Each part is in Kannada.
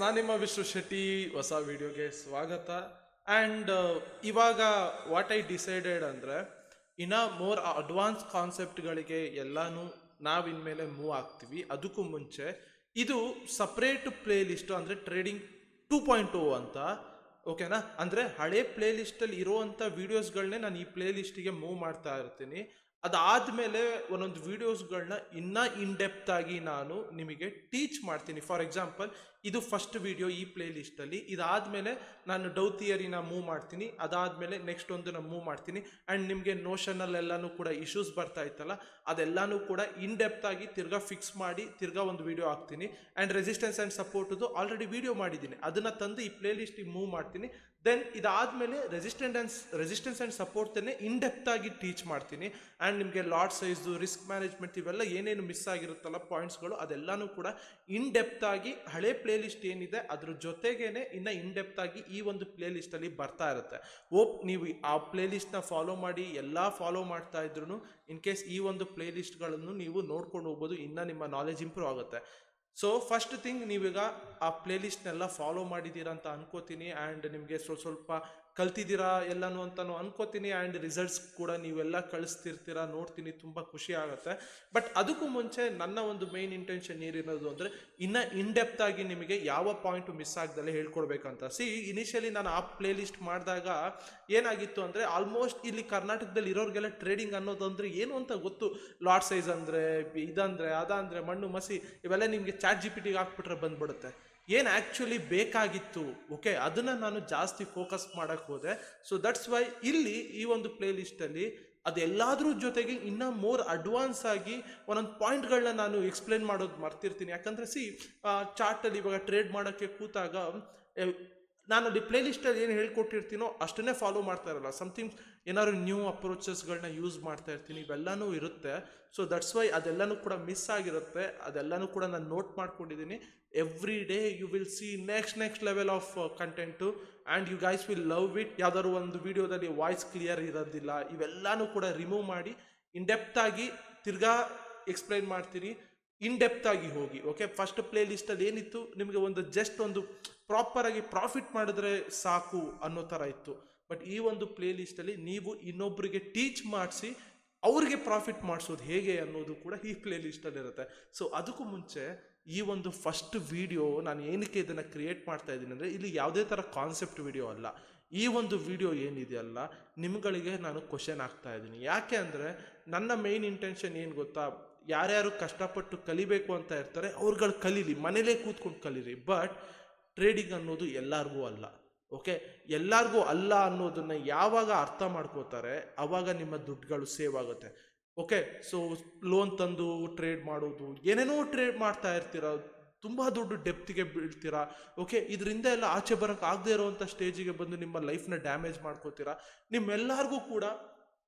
ನಾನು ನಿಮ್ಮ ವಿಶ್ವ ಶೆಟ್ಟಿ ಹೊಸ ವಿಡಿಯೋಗೆ ಸ್ವಾಗತ. ಆ್ಯಂಡ್ ಇವಾಗ ವಾಟ್ ಐ ಡಿಸೈಡೆಡ್ ಅಂದರೆ ಇನ್ನ ಮೋರ್ ಅಡ್ವಾನ್ಸ್ ಕಾನ್ಸೆಪ್ಟ್ಗಳಿಗೆ ಎಲ್ಲಾನು ನಾವು ಇನ್ಮೇಲೆ ಮೂವ್ ಆಗ್ತೀವಿ. ಅದಕ್ಕೂ ಮುಂಚೆ ಇದು ಸಪ್ರೇಟ್ ಪ್ಲೇ ಲಿಸ್ಟು ಅಂದರೆ ಟ್ರೇಡಿಂಗ್ 2.0 ಅಂತ, ಓಕೆನಾ? ಅಂದರೆ ಹಳೆ ಪ್ಲೇ ಲಿಸ್ಟಲ್ಲಿ ಇರೋವಂಥ ವೀಡಿಯೋಸ್ಗಳನ್ನೇ ನಾನು ಈ ಪ್ಲೇ ಲಿಸ್ಟಿಗೆ ಮೂವ್ ಮಾಡ್ತಾ ಇರ್ತೀನಿ. ಅದಾದಮೇಲೆ ಒಂದೊಂದು ವೀಡಿಯೋಸ್ಗಳನ್ನ ಇನ್ನೂ ಇನ್ಡೆಪ್ತ್ ಆಗಿ ನಾನು ನಿಮಗೆ ಟೀಚ್ ಮಾಡ್ತೀನಿ. ಫಾರ್ ಎಕ್ಸಾಂಪಲ್, ಇದು ಫಸ್ಟ್ ವಿಡಿಯೋ ಈ ಪ್ಲೇ ಲಿಸ್ಟಲ್ಲಿ. ಇದಾದಮೇಲೆ ನಾನು ಡೌ ಥಿಯರಿನ ಮೂವ್ ಮಾಡ್ತೀನಿ. ಅದಾದಮೇಲೆ ನೆಕ್ಸ್ಟ್ ಒಂದು ನಾನು ಮೂವ್ ಮಾಡ್ತೀನಿ. ಆ್ಯಂಡ್ ನಿಮಗೆ ನೋಷನಲ್ಲೆಲ್ಲನೂ ಕೂಡ ಇಶ್ಯೂಸ್ ಬರ್ತಾ ಇತ್ತಲ್ಲ, ಅದೆಲ್ಲನೂ ಕೂಡ ಇನ್ಡೆಪ್ತ್ ಆಗಿ ತಿರ್ಗಾ ಫಿಕ್ಸ್ ಮಾಡಿ ತಿರ್ಗಾ ಒಂದು ವಿಡಿಯೋ ಹಾಕ್ತೀನಿ. ಆ್ಯಂಡ್ ರೆಸಿಸ್ಟೆನ್ಸ್ ಆ್ಯಂಡ್ ಸಪೋರ್ಟದು ಆಲ್ರೆಡಿ ವಿಡಿಯೋ ಮಾಡಿದ್ದೀನಿ, ಅದನ್ನು ತಂದು ಈ ಪ್ಲೇ ಲಿಸ್ಟಿಗೆ ಮೂವ್ ಮಾಡ್ತೀನಿ. ದೆನ್ ಇದಾದಮೇಲೆ ರೆಸಿಸ್ಟೆನ್ಸ್ ಆ್ಯಂಡ್ ಸಪೋರ್ಟನ್ನೇ ಇನ್ಡೆಪ್ತ್ ಆಗಿ ಟೀಚ್ ಮಾಡ್ತೀನಿ. ಆ್ಯಂಡ್ ನಿಮಗೆ ಲಾಟ್ ಸೈಜು, ರಿಸ್ಕ್ ಮ್ಯಾನೇಜ್ಮೆಂಟ್, ಇವೆಲ್ಲ ಏನೇನು ಮಿಸ್ ಆಗಿರುತ್ತಲ್ಲ ಪಾಯಿಂಟ್ಸ್ಗಳು, ಅದೆಲ್ಲನೂ ಕೂಡ ಇನ್ಡೆಪ್ತ್ ಆಗಿ ಹಳೆ ಪ್ಲೇ ಲಿಸ್ಟ್ ಏನಿದೆ ಅದ್ರ ಜೊತೆಗೇನೆ ಇನ್ನು ಇನ್ಡೆಪ್ತ್ ಆಗಿ ಈ ಒಂದು ಪ್ಲೇ ಲಿಸ್ಟಲ್ಲಿ ಬರ್ತಾ ಇರುತ್ತೆ. ಓಪ್ ನೀವು ಆ ಪ್ಲೇ ಲಿಸ್ಟ್ನ ಫಾಲೋ ಮಾಡಿ ಎಲ್ಲ ಫಾಲೋ ಮಾಡ್ತಾ ಇದ್ರು ಇನ್ ಕೇಸ್ ಈ ಒಂದು ಪ್ಲೇ ಲಿಸ್ಟ್ಗಳನ್ನು ನೀವು ನೋಡ್ಕೊಂಡು ಹೋಗ್ಬೋದು, ಇನ್ನೂ ನಿಮ್ಮ ನಾಲೆಜ್ ಇಂಪ್ರೂವ್ ಆಗುತ್ತೆ. ಸೊ ಫಸ್ಟ್ ಥಿಂಗ್, ನೀವೀಗ ಆ ಪ್ಲೇ ಲಿಸ್ಟ್ನೆಲ್ಲ ಫಾಲೋ ಮಾಡಿದ್ದೀರಾ ಅಂತ ಅನ್ಕೋತೀನಿ. ಆ್ಯಂಡ್ ನಿಮಗೆ ಸ್ವಲ್ಪ ಕಲ್ತಿದ್ದೀರಾ ಎಲ್ಲನೂ ಅಂತಲೂ ಅನ್ಕೋತೀನಿ. ಆ್ಯಂಡ್ ರಿಸಲ್ಟ್ಸ್ ಕೂಡ ನೀವೆಲ್ಲ ಕಳಿಸ್ತಿರ್ತೀರಾ, ನೋಡ್ತೀನಿ, ತುಂಬ ಖುಷಿ ಆಗುತ್ತೆ. ಬಟ್ ಅದಕ್ಕೂ ಮುಂಚೆ ನನ್ನ ಒಂದು ಮೇನ್ ಇಂಟೆನ್ಷನ್ ಏನಿರೋದು ಅಂದರೆ ಇನ್ನೂ ಇನ್ಡೆಪ್ತ್ ಆಗಿ ನಿಮಗೆ ಯಾವ ಪಾಯಿಂಟು ಮಿಸ್ ಆಗ್ದಲ್ಲೇ ಹೇಳ್ಕೊಡ್ಬೇಕಂತ. ಇನಿಷಿಯಲಿ ನಾನು ಆ ಪ್ಲೇ ಲಿಸ್ಟ್ ಮಾಡಿದಾಗ ಏನಾಗಿತ್ತು ಅಂದರೆ, ಆಲ್ಮೋಸ್ಟ್ ಇಲ್ಲಿ ಕರ್ನಾಟಕದಲ್ಲಿ ಇರೋರಿಗೆಲ್ಲ ಟ್ರೇಡಿಂಗ್ ಅನ್ನೋದಂದ್ರೆ ಏನು ಅಂತ ಗೊತ್ತು. ಲಾಟ್ ಸೈಜ್ ಅಂದರೆ ಇದಂದರೆ ಅದಂದರೆ ಮಣ್ಣು ಮಸಿ ಇವೆಲ್ಲ ನಿಮಗೆ ಚಾಟ್ GPT ಹಾಕ್ಬಿಟ್ರೆ ಬಂದ್ಬಿಡುತ್ತೆ. ಏನು ಆ್ಯಕ್ಚುಲಿ ಬೇಕಾಗಿತ್ತು, ಓಕೆ, ಅದನ್ನು ನಾನು ಜಾಸ್ತಿ ಫೋಕಸ್ ಮಾಡೋಕ್ಕೆ ಹೋದೆ. ಸೊ ದಟ್ಸ್ ವೈ ಇಲ್ಲಿ ಈ ಒಂದು ಪ್ಲೇ ಲಿಸ್ಟಲ್ಲಿ ಅದೆಲ್ಲದ್ರ ಜೊತೆಗೆ ಇನ್ನೂ ಮೋರ್ ಅಡ್ವಾನ್ಸ್ ಆಗಿ ಒಂದೊಂದು ಪಾಯಿಂಟ್ಗಳನ್ನ ನಾನು ಎಕ್ಸ್ಪ್ಲೇನ್ ಮಾಡೋದು ಮರ್ತಿರ್ತೀನಿ. ಯಾಕಂದರೆ ಚಾರ್ಟಲ್ಲಿ ಇವಾಗ ಟ್ರೇಡ್ ಮಾಡೋಕ್ಕೆ ಕೂತಾಗ ನಾನು ಅಲ್ಲಿ ಪ್ಲೇ ಲಿಸ್ಟಲ್ಲಿ ಏನು ಹೇಳ್ಕೊಟ್ಟಿರ್ತೀನೋ ಅಷ್ಟನ್ನೇ ಫಾಲೋ ಮಾಡ್ತಾ ಇರಲ್ಲ. ಸಮಥಿಂಗ್ ಏನಾದ್ರು ನ್ಯೂ ಅಪ್ರೋಚಸ್ಗಳನ್ನ ಯೂಸ್ ಮಾಡ್ತಾ ಇರ್ತೀನಿ, ಇವೆಲ್ಲನೂ ಇರುತ್ತೆ. ಸೊ ದಟ್ಸ್ ವೈ ಅದೆಲ್ಲನೂ ಕೂಡ ಮಿಸ್ ಆಗಿರುತ್ತೆ. ಅದೆಲ್ಲನೂ ಕೂಡ ನಾನು ನೋಟ್ ಮಾಡ್ಕೊಂಡಿದ್ದೀನಿ. Every day you will see next level of content and you guys will love it. ಯಾವ್ದಾದ್ರು ಒಂದು ವಿಡಿಯೋದಲ್ಲಿ ವಾಯ್ಸ್ ಕ್ಲಿಯರ್ ಇರೋದಿಲ್ಲ, ಇವೆಲ್ಲನೂ ಕೂಡ ರಿಮೂವ್ ಮಾಡಿ ಇನ್ಡೆಪ್ತ್ ಆಗಿ ತಿರ್ಗಾ ಎಕ್ಸ್ಪ್ಲೈನ್ ಮಾಡ್ತೀನಿ. ಇನ್ಡೆಪ್ತ್ ಆಗಿ ಹೋಗಿ, ಓಕೆ. ಫಸ್ಟ್ ಪ್ಲೇ ಲಿಸ್ಟಲ್ಲಿ ಏನಿತ್ತು, ನಿಮಗೆ ಒಂದು ಜಸ್ಟ್ ಒಂದು ಪ್ರಾಪರಾಗಿ ಪ್ರಾಫಿಟ್ ಮಾಡಿದ್ರೆ ಸಾಕು ಅನ್ನೋ ಥರ ಇತ್ತು. ಬಟ್ ಈ ಒಂದು ಪ್ಲೇ ಲಿಸ್ಟಲ್ಲಿ ನೀವು ಇನ್ನೊಬ್ಬರಿಗೆ ಟೀಚ್ ಮಾಡಿಸಿ ಅವ್ರಿಗೆ ಪ್ರಾಫಿಟ್ ಮಾಡಿಸೋದು ಹೇಗೆ ಅನ್ನೋದು ಕೂಡ ಈ ಪ್ಲೇ ಲಿಸ್ಟಲ್ಲಿರುತ್ತೆ. ಸೊ ಅದಕ್ಕೂ ಮುಂಚೆ ಈ ಒಂದು ಫಸ್ಟ್ ವಿಡಿಯೋ ನಾನು ಏನಕ್ಕೆ ಇದನ್ನು ಕ್ರಿಯೇಟ್ ಮಾಡ್ತಾ ಇದ್ದೀನಿ ಅಂದರೆ, ಇಲ್ಲಿ ಯಾವುದೇ ಥರ ಕಾನ್ಸೆಪ್ಟ್ ವಿಡಿಯೋ ಅಲ್ಲ. ಈ ಒಂದು ವಿಡಿಯೋ ಏನಿದೆಯಲ್ಲ, ನಿಮ್ಗಳಿಗೆ ನಾನು ಕ್ವಶನ್ ಆಗ್ತಾ ಇದ್ದೀನಿ. ಯಾಕೆ ಅಂದರೆ ನನ್ನ ಮೇನ್ ಇಂಟೆನ್ಷನ್ ಏನು ಗೊತ್ತಾ, ಯಾರ್ಯಾರು ಕಷ್ಟಪಟ್ಟು ಕಲಿಬೇಕು ಅಂತ ಇರ್ತಾರೆ ಅವ್ರುಗಳು ಕಲೀಲಿ, ಮನೇಲೇ ಕೂತ್ಕೊಂಡು ಕಲೀರಿ. ಬಟ್ ಟ್ರೇಡಿಂಗ್ ಅನ್ನೋದು ಎಲ್ಲರಿಗೂ ಅಲ್ಲ, ಓಕೆ. ಎಲ್ಲರಿಗೂ ಅಲ್ಲ ಅನ್ನೋದನ್ನು ಯಾವಾಗ ಅರ್ಥ ಮಾಡ್ಕೋತಾರೆ ಆವಾಗ ನಿಮ್ಮ ದುಡ್ಡುಗಳು ಸೇವ್ ಆಗುತ್ತೆ, ಓಕೆ. ಸೊ ಲೋನ್ ತಂದು ಟ್ರೇಡ್ ಮಾಡೋದು, ಏನೇನೋ ಟ್ರೇಡ್ ಮಾಡ್ತಾ ಇರ್ತೀರ, ತುಂಬ ದೊಡ್ಡ ಡೆಪ್ತಿಗೆ ಬೀಳ್ತೀರಾ, ಓಕೆ. ಇದರಿಂದ ಎಲ್ಲ ಆಚೆ ಬರೋಕ್ಕೆ ಆಗದೆ ಇರೋವಂಥ ಸ್ಟೇಜಿಗೆ ಬಂದು ನಿಮ್ಮ ಲೈಫ್ನ ಡ್ಯಾಮೇಜ್ ಮಾಡ್ಕೋತೀರಾ. ನಿಮ್ಮೆಲ್ಲರಿಗೂ ಕೂಡ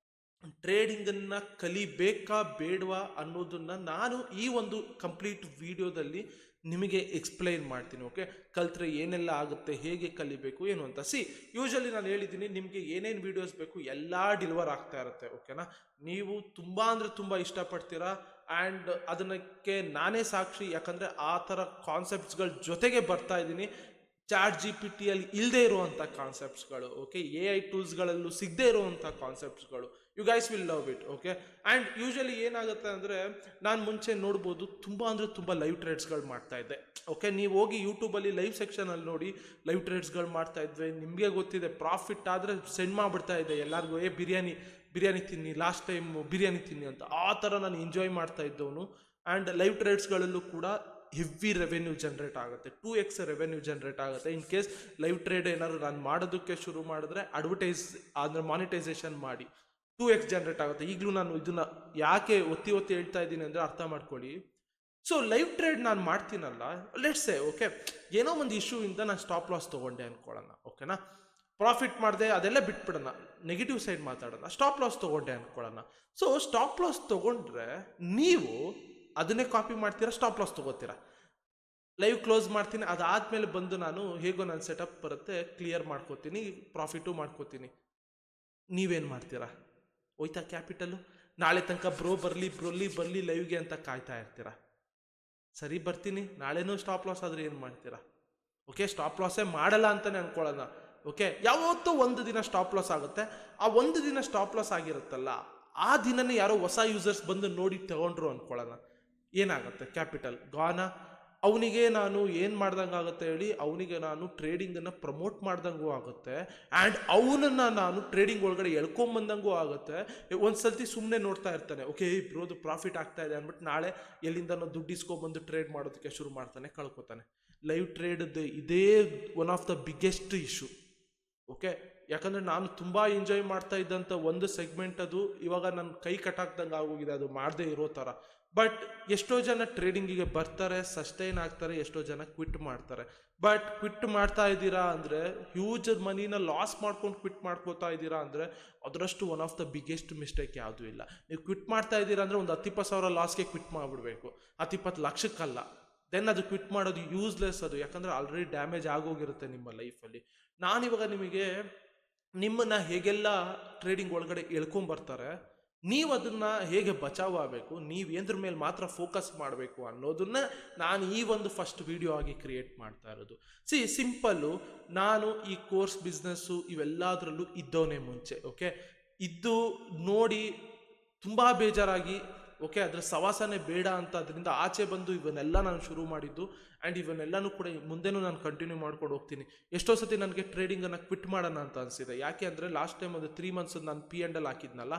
ಟ್ರೇಡಿಂಗನ್ನು ಕಲಿಬೇಕಾ ಬೇಡವಾ ಅನ್ನೋದನ್ನು ನಾನು ಈ ಒಂದು ಕಂಪ್ಲೀಟ್ ವಿಡಿಯೋದಲ್ಲಿ ನಿಮಗೆ ಎಕ್ಸ್ಪ್ಲೈನ್ ಮಾಡ್ತೀನಿ, ಓಕೆ. ಕಲ್ತ್ರೆ ಏನೆಲ್ಲ ಆಗುತ್ತೆ, ಹೇಗೆ ಕಲಿಬೇಕು ಏನು ಅಂತ. ಯೂಶಲಿ ನಾನು ಹೇಳಿದ್ದೀನಿ, ನಿಮಗೆ ಏನೇನು ವೀಡಿಯೋಸ್ ಬೇಕು ಎಲ್ಲ ಡೆಲಿವರ್ ಆಗ್ತಾ ಇರುತ್ತೆ, ಓಕೆನಾ. ನೀವು ತುಂಬ ಅಂದರೆ ತುಂಬ ಇಷ್ಟಪಡ್ತೀರಾ. ಆ್ಯಂಡ್ ಅದಕ್ಕೆ ನಾನೇ ಸಾಕ್ಷಿ, ಯಾಕಂದರೆ ಆ ಥರ ಕಾನ್ಸೆಪ್ಟ್ಸ್ಗಳ ಜೊತೆಗೆ ಬರ್ತಾ ಇದ್ದೀನಿ. ಚಾಟ್ GPTಯಲ್ಲಿ ಇಲ್ಲದೆ ಇರುವಂಥ ಕಾನ್ಸೆಪ್ಟ್ಸ್ಗಳು, ಓಕೆ. AI ಟೂಲ್ಸ್ಗಳಲ್ಲೂ ಸಿಗದೆ ಇರುವಂಥ ಕಾನ್ಸೆಪ್ಟ್ಸ್ಗಳು. You guys will love it, okay. And usually ಏನಾಗುತ್ತೆ ಅಂದರೆ, ನಾನು ಮುಂಚೆ ನೋಡ್ಬೋದು ತುಂಬ ಅಂದರೆ ತುಂಬ ಲೈವ್ ಟ್ರೇಡ್ಸ್ಗಳು ಮಾಡ್ತಾ ಇದ್ದೆ, ಓಕೆ. ನೀವು ಹೋಗಿ ಯೂಟ್ಯೂಬಲ್ಲಿ ಲೈವ್ ಸೆಕ್ಷನಲ್ಲಿ ನೋಡಿ, ಲೈವ್ ಟ್ರೇಡ್ಸ್ಗಳು ಮಾಡ್ತಾ ಇದ್ವಿ. ನಿಮಗೆ ಗೊತ್ತಿದೆ, ಪ್ರಾಫಿಟ್ ಆದರೆ ಸೆಂಡ್ ಮಾಡಿಬಿಡ್ತಾ ಇದೆ ಎಲ್ಲರಿಗೂ, ಬಿರಿಯಾನಿ ತಿನ್ನಿ, ಲಾಸ್ಟ್ ಟೈಮ್ ಬಿರಿಯಾನಿ ತಿನ್ನಿ ಅಂತ. ಆ ಥರ ನಾನು ಎಂಜಾಯ್ ಮಾಡ್ತಾ ಇದ್ದವನು. ಆ್ಯಂಡ್ ಲೈವ್ ಟ್ರೇಡ್ಸ್ಗಳಲ್ಲೂ ಕೂಡ ಹೆವಿ ರೆವೆನ್ಯೂ ಜನ್ರೇಟ್ ಆಗುತ್ತೆ, 2x ರೆವೆನ್ಯೂ ಜನ್ರೇಟ್ ಆಗುತ್ತೆ. ಇನ್ ಕೇಸ್ ಲೈವ್ ಟ್ರೇಡ್ ಏನಾದ್ರು ನಾನು ಮಾಡೋದಕ್ಕೆ ಶುರು ಮಾಡಿದ್ರೆ, ಅಡ್ವರ್ಟೈಸ್ ಅಂದರೆ ಮಾನಿಟೈಸೇಷನ್ ಮಾಡಿ 2x ಜನ್ರೇಟ್ ಆಗುತ್ತೆ. ಈಗಲೂ ನಾನು ಇದನ್ನು ಯಾಕೆ ಒತ್ತಿ ಹೇಳ್ತಾ ಇದ್ದೀನಿ ಅಂದರೆ ಅರ್ಥ ಮಾಡ್ಕೊಳ್ಳಿ. ಸೊ ಲೈವ್ ಟ್ರೇಡ್ ನಾನು ಮಾಡ್ತೀನಲ್ಲ, ಲೆಟ್ಸ್ ಸೇ, ಓಕೆ, ಏನೋ ಒಂದು ಇಶ್ಯೂಯಿಂದ ನಾನು ಸ್ಟಾಪ್ ಲಾಸ್ ತೊಗೊಂಡೆ ಅಂದ್ಕೊಳ್ಳೋಣ, ಓಕೆನಾ. ಪ್ರಾಫಿಟ್ ಮಾಡಿದೆ, ಅದೆಲ್ಲ ಬಿಟ್ಬಿಡೋಣ, ನೆಗೆಟಿವ್ ಸೈಡ್ ಮಾತಾಡೋಣ. ಸ್ಟಾಪ್ ಲಾಸ್ ತೊಗೊಂಡೆ ಅಂದ್ಕೊಳ್ಳೋಣ. ಸೊ ಸ್ಟಾಪ್ ಲಾಸ್ ತೊಗೊಂಡ್ರೆ ನೀವು ಅದನ್ನೇ ಕಾಪಿ ಮಾಡ್ತೀರಾ, ಸ್ಟಾಪ್ ಲಾಸ್ ತೊಗೋತೀರಾ. ಲೈವ್ ಕ್ಲೋಸ್ ಮಾಡ್ತೀನಿ, ಅದಾದಮೇಲೆ ಬಂದು ನಾನು ಹೇಗೋ ನನ್ನ ಸೆಟಪ್ ಬರುತ್ತೆ, ಕ್ಲಿಯರ್ ಮಾಡ್ಕೋತೀನಿ, ಪ್ರಾಫಿಟು ಮಾಡ್ಕೋತೀನಿ. ನೀವೇನು ಮಾಡ್ತೀರಾ? ಹೋಯ್ತಾ ಕ್ಯಾಪಿಟಲು? ನಾಳೆ ತನಕ ಬರಲಿ ಲೈವ್ಗೆ ಅಂತ ಕಾಯ್ತಾ ಇರ್ತೀರಾ. ಸರಿ ಬರ್ತೀನಿ, ನಾಳೆನೂ ಸ್ಟಾಪ್ ಲಾಸ್ ಆದರೆ ಏನು ಮಾಡ್ತೀರಾ? ಓಕೆ, ಸ್ಟಾಪ್ ಲಾಸೇ ಮಾಡಲ್ಲ ಅಂತಾನೆ ಅನ್ಕೊಳ್ಳೋಣ. ಓಕೆ, ಯಾವತ್ತೂ ಒಂದು ದಿನ ಸ್ಟಾಪ್ ಲಾಸ್ ಆಗುತ್ತೆ. ಆ ಒಂದು ದಿನ ಸ್ಟಾಪ್ ಲಾಸ್ ಆಗಿರುತ್ತಲ್ಲ, ಆ ದಿನನೇ ಯಾರೋ ಹೊಸ ಯೂಸರ್ಸ್ ಬಂದು ನೋಡಿ ತಗೊಂಡ್ರು ಅನ್ಕೊಳ್ಳೋಣ, ಏನಾಗುತ್ತೆ? ಕ್ಯಾಪಿಟಲ್ ಗಾನ. ಅವನಿಗೆ ನಾನು ಏನು ಮಾಡ್ದಂಗೆ ಆಗುತ್ತೆ ಹೇಳಿ, ಅವನಿಗೆ ನಾನು ಟ್ರೇಡಿಂಗನ್ನು ಪ್ರಮೋಟ್ ಮಾಡ್ದಂಗೂ ಆಗುತ್ತೆ, ಆ್ಯಂಡ್ ಅವನನ್ನು ನಾನು ಟ್ರೇಡಿಂಗ್ ಒಳಗಡೆ ಎಳ್ಕೊಂಬಂದಂಗೂ ಆಗುತ್ತೆ. ಒಂದ್ಸತಿ ಸುಮ್ಮನೆ ನೋಡ್ತಾ ಇರ್ತಾನೆ, ಓಕೆ ಬ್ರೋದು ಪ್ರಾಫಿಟ್ ಆಗ್ತಾ ಇದೆ ಅಂದ್ಬಿಟ್ಟು ನಾಳೆ ಎಲ್ಲಿಂದನೋ ದುಡ್ಡು ಇಸ್ಕೊಂಬಂದು ಟ್ರೇಡ್ ಮಾಡೋದಕ್ಕೆ ಶುರು ಮಾಡ್ತಾನೆ, ಕಳ್ಕೊತಾನೆ. ಲೈವ್ ಟ್ರೇಡ್ದು ಇದೇ one of the biggest issue. Okay, ಯಾಕಂದರೆ ನಾನು ತುಂಬ ಎಂಜಾಯ್ ಮಾಡ್ತಾ ಇದ್ದಂಥ ಒಂದು ಸೆಗ್ಮೆಂಟ್ ಅದು ಇವಾಗ ನನ್ನ ಕೈ ಕಟ್ಟಾಕ್ದಂಗೆ ಆಗೋಗಿದೆ, ಅದು ಮಾಡದೇ ಇರೋ ಥರ. ಬಟ್ ಎಷ್ಟೋ ಜನ ಟ್ರೇಡಿಂಗಿಗೆ ಬರ್ತಾರೆ, ಸಸ್ಟೈನ್ ಆಗ್ತಾರೆ, ಎಷ್ಟೋ ಜನ ಕ್ವಿಟ್ ಮಾಡ್ತಾರೆ. ಬಟ್ ಕ್ವಿಟ್ ಮಾಡ್ತಾ ಇದ್ದೀರಾ ಅಂದರೆ, ಹ್ಯೂಜ್ ಮನಿನ ಲಾಸ್ ಮಾಡ್ಕೊಂಡು ಕ್ವಿಟ್ ಮಾಡ್ಕೋತಾ ಇದ್ದೀರಾ ಅಂದರೆ, ಅದರಷ್ಟು one of the biggest mistake ಯಾವುದೂ ಇಲ್ಲ. ನೀವು ಕ್ವಿಟ್ ಮಾಡ್ತಾ ಇದ್ದೀರಾ ಅಂದರೆ ಒಂದು 10-20 ಸಾವಿರ ಲಾಸ್ಗೆ ಕ್ವಿಟ್ ಮಾಡಿಬಿಡ್ಬೇಕು, 10-20 ಲಕ್ಷಕ್ಕಲ್ಲ. ದೆನ್ ಅದು ಕ್ವಿಟ್ ಮಾಡೋದು ಯೂಸ್ಲೆಸ್ ಅದು, ಯಾಕಂದರೆ ಆಲ್ರೆಡಿ ಡ್ಯಾಮೇಜ್ ಆಗೋಗಿರುತ್ತೆ ನಿಮ್ಮ ಲೈಫಲ್ಲಿ. ನಾನಿವಾಗ ನಿಮಗೆ ನಿಮ್ಮನ್ನು ಹೇಗೆಲ್ಲ ಟ್ರೇಡಿಂಗ್ ಒಳಗಡೆ ಎಳ್ಕೊಂಬರ್ತಾರೆ, ನೀವು ಅದನ್ನು ಹೇಗೆ ಬಚಾವ್ ಆಗಬೇಕು, ನೀವು ಏದ್ರ ಮೇಲೆ ಮಾತ್ರ ಫೋಕಸ್ ಮಾಡಬೇಕು ಅನ್ನೋದನ್ನ ನಾನು ಈ ಒಂದು ಫಸ್ಟ್ ವಿಡಿಯೋ ಆಗಿ ಕ್ರಿಯೇಟ್ ಮಾಡ್ತಾ ಇರೋದು. ಸಿಂಪಲ್ಲು, ನಾನು ಈ ಕೋರ್ಸ್ ಬಿಸ್ನೆಸ್ಸು ಇವೆಲ್ಲದರಲ್ಲೂ ಇದ್ದವನೇ ಮುಂಚೆ. ಓಕೆ, ಇದ್ದು ನೋಡಿ ತುಂಬ ಬೇಜಾರಾಗಿ, ಓಕೆ ಅದರ ಸವಾಸನೆ ಬೇಡ ಅಂತ ಅದರಿಂದ ಆಚೆ ಬಂದು ಇವನ್ನೆಲ್ಲ ನಾನು ಶುರು ಮಾಡಿದ್ದು. ಆ್ಯಂಡ್ ಇವನ್ನೆಲ್ಲನೂ ಕೂಡ ಮುಂದೆನೂ ನಾನು ಕಂಟಿನ್ಯೂ ಮಾಡ್ಕೊಂಡು ಹೋಗ್ತೀನಿ. ಎಷ್ಟೋ ಸತಿ ನನಗೆ ಟ್ರೇಡಿಂಗನ್ನು ಕ್ವಿಟ್ ಮಾಡೋಣ ಅಂತ ಅನಿಸಿದೆ. ಯಾಕೆ ಅಂದರೆ ಲಾಸ್ಟ್ ಟೈಮ್ ಒಂದು 3 months ನಾನು P&L ಹಾಕಿದ್ನಲ್ಲ,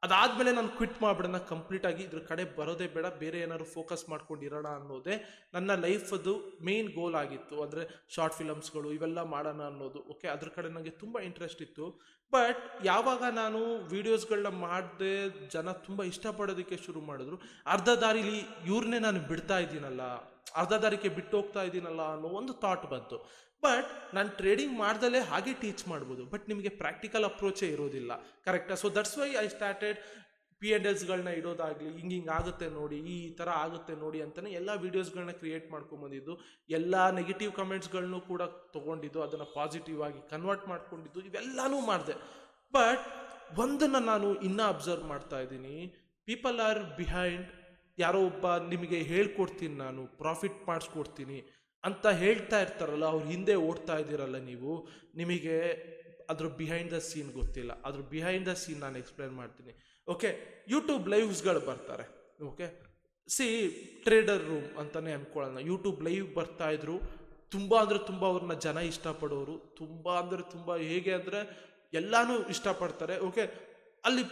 ಅದಾದಮೇಲೆ ನಾನು ಕ್ವಿಟ್ ಮಾಡಿಬಿಡೋಣ ಕಂಪ್ಲೀಟಾಗಿ, ಇದ್ರ ಕಡೆ ಬರೋದೇ ಬೇಡ, ಬೇರೆ ಏನಾದ್ರು ಫೋಕಸ್ ಮಾಡ್ಕೊಂಡಿರೋಣ ಅನ್ನೋದೇ ನನ್ನ ಲೈಫದು ಮೇನ್ ಗೋಲ್ ಆಗಿತ್ತು. ಅಂದರೆ ಶಾರ್ಟ್ ಫಿಲಮ್ಸ್ಗಳು ಇವೆಲ್ಲ ಮಾಡೋಣ ಅನ್ನೋದು. ಓಕೆ, ಅದ್ರ ಕಡೆ ನನಗೆ ತುಂಬ ಇಂಟ್ರೆಸ್ಟ್ ಇತ್ತು. ಬಟ್ ಯಾವಾಗ ನಾನು ವೀಡಿಯೋಸ್ಗಳನ್ನ ಮಾಡಿದೆ, ಜನ ತುಂಬ ಇಷ್ಟಪಡೋದಕ್ಕೆ ಶುರು ಮಾಡಿದ್ರು, ಅರ್ಧ ದಾರಿಲಿ ಇವ್ರನ್ನೇ ನಾನು ಬಿಡ್ತಾ ಇದ್ದೀನಲ್ಲ, ಅರ್ಧ ದಾರಿಗೆ ಬಿಟ್ಟು ಹೋಗ್ತಾ ಇದ್ದೀನಲ್ಲ ಅನ್ನೋ ಒಂದು ಥಾಟ್ ಬಂತು. ಬಟ್ ನಾನು ಟ್ರೇಡಿಂಗ್ ಮಾಡ್ದಲೇ ಹಾಗೆ ಟೀಚ್ ಮಾಡ್ಬೋದು, ಬಟ್ ನಿಮಗೆ ಪ್ರಾಕ್ಟಿಕಲ್ ಅಪ್ರೋಚೇ ಇರೋದಿಲ್ಲ. ಕರೆಕ್ಟಾ? So that's why I started P&Lsಗಳನ್ನ ಇಡೋದಾಗಲಿ, ಹಿಂಗೆ ಆಗುತ್ತೆ ನೋಡಿ, ಈ ಥರ ಆಗುತ್ತೆ ನೋಡಿ ಅಂತಲೇ ಎಲ್ಲ ವೀಡಿಯೋಸ್ಗಳನ್ನ ಕ್ರಿಯೇಟ್ ಮಾಡ್ಕೊಂಬಂದಿದ್ದು. ಎಲ್ಲ ನೆಗೆಟಿವ್ ಕಮೆಂಟ್ಸ್ಗಳನ್ನೂ ಕೂಡ ತೊಗೊಂಡಿದ್ದು, ಅದನ್ನು ಪಾಸಿಟಿವ್ ಆಗಿ ಕನ್ವರ್ಟ್ ಮಾಡ್ಕೊಂಡಿದ್ದು, ಇವೆಲ್ಲನೂ ಮಾಡಿದೆ. ಬಟ್ ಒಂದನ್ನು ನಾನು ಇನ್ನೂ ಅಬ್ಸರ್ವ್ ಮಾಡ್ತಾ ಇದ್ದೀನಿ, ಪೀಪಲ್ ಆರ್ ಬಿಹೈಂಡ್. ಯಾರೋ ಒಬ್ಬ ನಿಮಗೆ ಹೇಳ್ಕೊಡ್ತೀನಿ, ನಾನು ಪ್ರಾಫಿಟ್ ಮಾಡಿಸ್ಕೊಡ್ತೀನಿ ಅಂತ ಹೇಳ್ತಾ ಇರ್ತಾರಲ್ಲ, ಅವ್ರ ಹಿಂದೆ ಓಡ್ತಾ ಇದ್ದೀರಲ್ಲ ನೀವು, ನಿಮಗೆ ಅದ್ರ ಬಿಹೈಂಡ್ ದ ಸೀನ್ ಗೊತ್ತಿಲ್ಲ. ಅದ್ರ ಬಿಹೈಂಡ್ ದ ಸೀನ್ ನಾನು ಎಕ್ಸ್ಪ್ಲೇನ್ ಮಾಡ್ತೀನಿ. ಓಕೆ, ಯೂಟ್ಯೂಬ್ ಲೈವ್ಸ್ಗಳು ಬರ್ತಾರೆ. ಓಕೆ, ಟ್ರೇಡರ್ ರೂಮ್ ಅಂತಲೇ ಅಂದ್ಕೊಳ್ಳೋಣ, ಯೂಟ್ಯೂಬ್ ಲೈವ್ ಬರ್ತಾಯಿದ್ರು. ತುಂಬ ಅಂದರೆ ತುಂಬ ಅವ್ರನ್ನ ಜನ ಇಷ್ಟಪಡೋರು, ತುಂಬ ಅಂದರೆ ತುಂಬ, ಹೇಗೆ ಅಂದರೆ ಎಲ್ಲನೂ ಇಷ್ಟಪಡ್ತಾರೆ. ಓಕೆ, ಅಲ್ಲಿ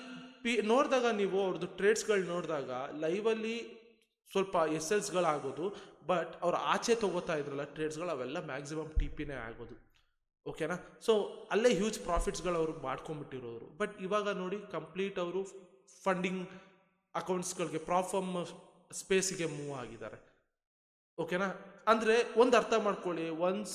ನೋಡಿದಾಗ ನೀವು ಅವ್ರದ್ದು ಟ್ರೇಡ್ಸ್ಗಳು ನೋಡಿದಾಗ ಲೈವಲ್ಲಿ ಸ್ವಲ್ಪ SLsಗಳಾಗೋದು, ಬಟ್ ಅವ್ರು ಆಚೆ ತೊಗೋತಾ ಇದ್ರಲ್ಲ ಟ್ರೇಡ್ಸ್ಗಳು, ಅವೆಲ್ಲ ಮ್ಯಾಕ್ಸಿಮಮ್ TPನೇ ಆಗೋದು. ಓಕೆನಾ? ಸೊ ಅಲ್ಲೇ ಹ್ಯೂಜ್ ಪ್ರಾಫಿಟ್ಸ್ಗಳು ಅವರು ಮಾಡ್ಕೊಂಬಿಟ್ಟಿರೋರು. ಬಟ್ ಇವಾಗ ನೋಡಿ, ಕಂಪ್ಲೀಟ್ ಅವರು ಫಂಡಿಂಗ್ ಅಕೌಂಟ್ಸ್ಗಳಿಗೆ, ಪ್ರಾಫರ್ಮ್ ಸ್ಪೇಸಿಗೆ ಮೂವ್ ಆಗಿದ್ದಾರೆ. ಓಕೆನಾ? ಅಂದರೆ ಒಂದು ಅರ್ಥ ಮಾಡ್ಕೊಳ್ಳಿ, ಒನ್ಸ್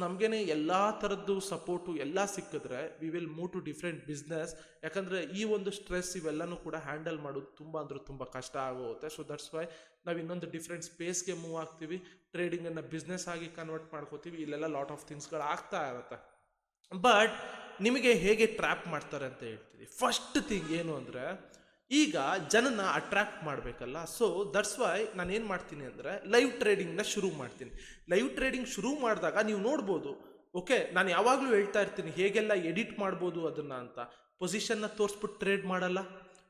ನಮಗೇನೆ ಎಲ್ಲ ಥರದ್ದು ಸಪೋರ್ಟು ಎಲ್ಲ ಸಿಕ್ಕಿದ್ರೆ we will move to different business. ಯಾಕಂದರೆ ಈ ಒಂದು ಸ್ಟ್ರೆಸ್ ಇವೆಲ್ಲನೂ ಕೂಡ ಹ್ಯಾಂಡಲ್ ಮಾಡೋದು ತುಂಬ ಅಂದರೆ ತುಂಬ ಕಷ್ಟ ಆಗೋಗುತ್ತೆ. ಸೊ ದಟ್ಸ್ ವೈ ನಾವು ಇನ್ನೊಂದು ಡಿಫ್ರೆಂಟ್ ಸ್ಪೇಸ್ಗೆ ಮೂವ್ ಆಗ್ತೀವಿ, ಟ್ರೇಡಿಂಗನ್ನು ಬಿಸ್ನೆಸ್ ಆಗಿ ಕನ್ವರ್ಟ್ ಮಾಡ್ಕೋತೀವಿ. ಇಲ್ಲೆಲ್ಲ ಲಾಟ್ ಆಫ್ ಥಿಂಗ್ಸ್ಗಳು ಆಗ್ತಾ ಇರುತ್ತೆ. ಬಟ್ ನಿಮಗೆ ಹೇಗೆ ಟ್ರ್ಯಾಪ್ ಮಾಡ್ತಾರೆ ಅಂತ ಹೇಳ್ತೀವಿ. ಫಸ್ಟ್ ಥಿಂಗ್ ಏನು ಅಂದರೆ, ಈಗ ಜನನ ಅಟ್ರ್ಯಾಕ್ಟ್ ಮಾಡಬೇಕಲ್ಲ. ಸೊ ದಟ್ಸ್ ವೈ ನಾನು ಏನು ಮಾಡ್ತೀನಿ ಅಂದರೆ, ಲೈವ್ ಟ್ರೇಡಿಂಗ್ನ ಶುರು ಮಾಡ್ತೀನಿ. ಲೈವ್ ಟ್ರೇಡಿಂಗ್ ಶುರು ಮಾಡಿದಾಗ ನೀವು ನೋಡ್ಬೋದು. ಓಕೆ, ನಾನು ಯಾವಾಗಲೂ ಹೇಳ್ತಾ ಇರ್ತೀನಿ ಹೇಗೆಲ್ಲ ಎಡಿಟ್ ಮಾಡ್ಬೋದು ಅದನ್ನು ಅಂತ. ಪೊಸಿಷನ್ನ ತೋರಿಸ್ಬಿಟ್ಟು ಟ್ರೇಡ್ ಮಾಡಲ್ಲ.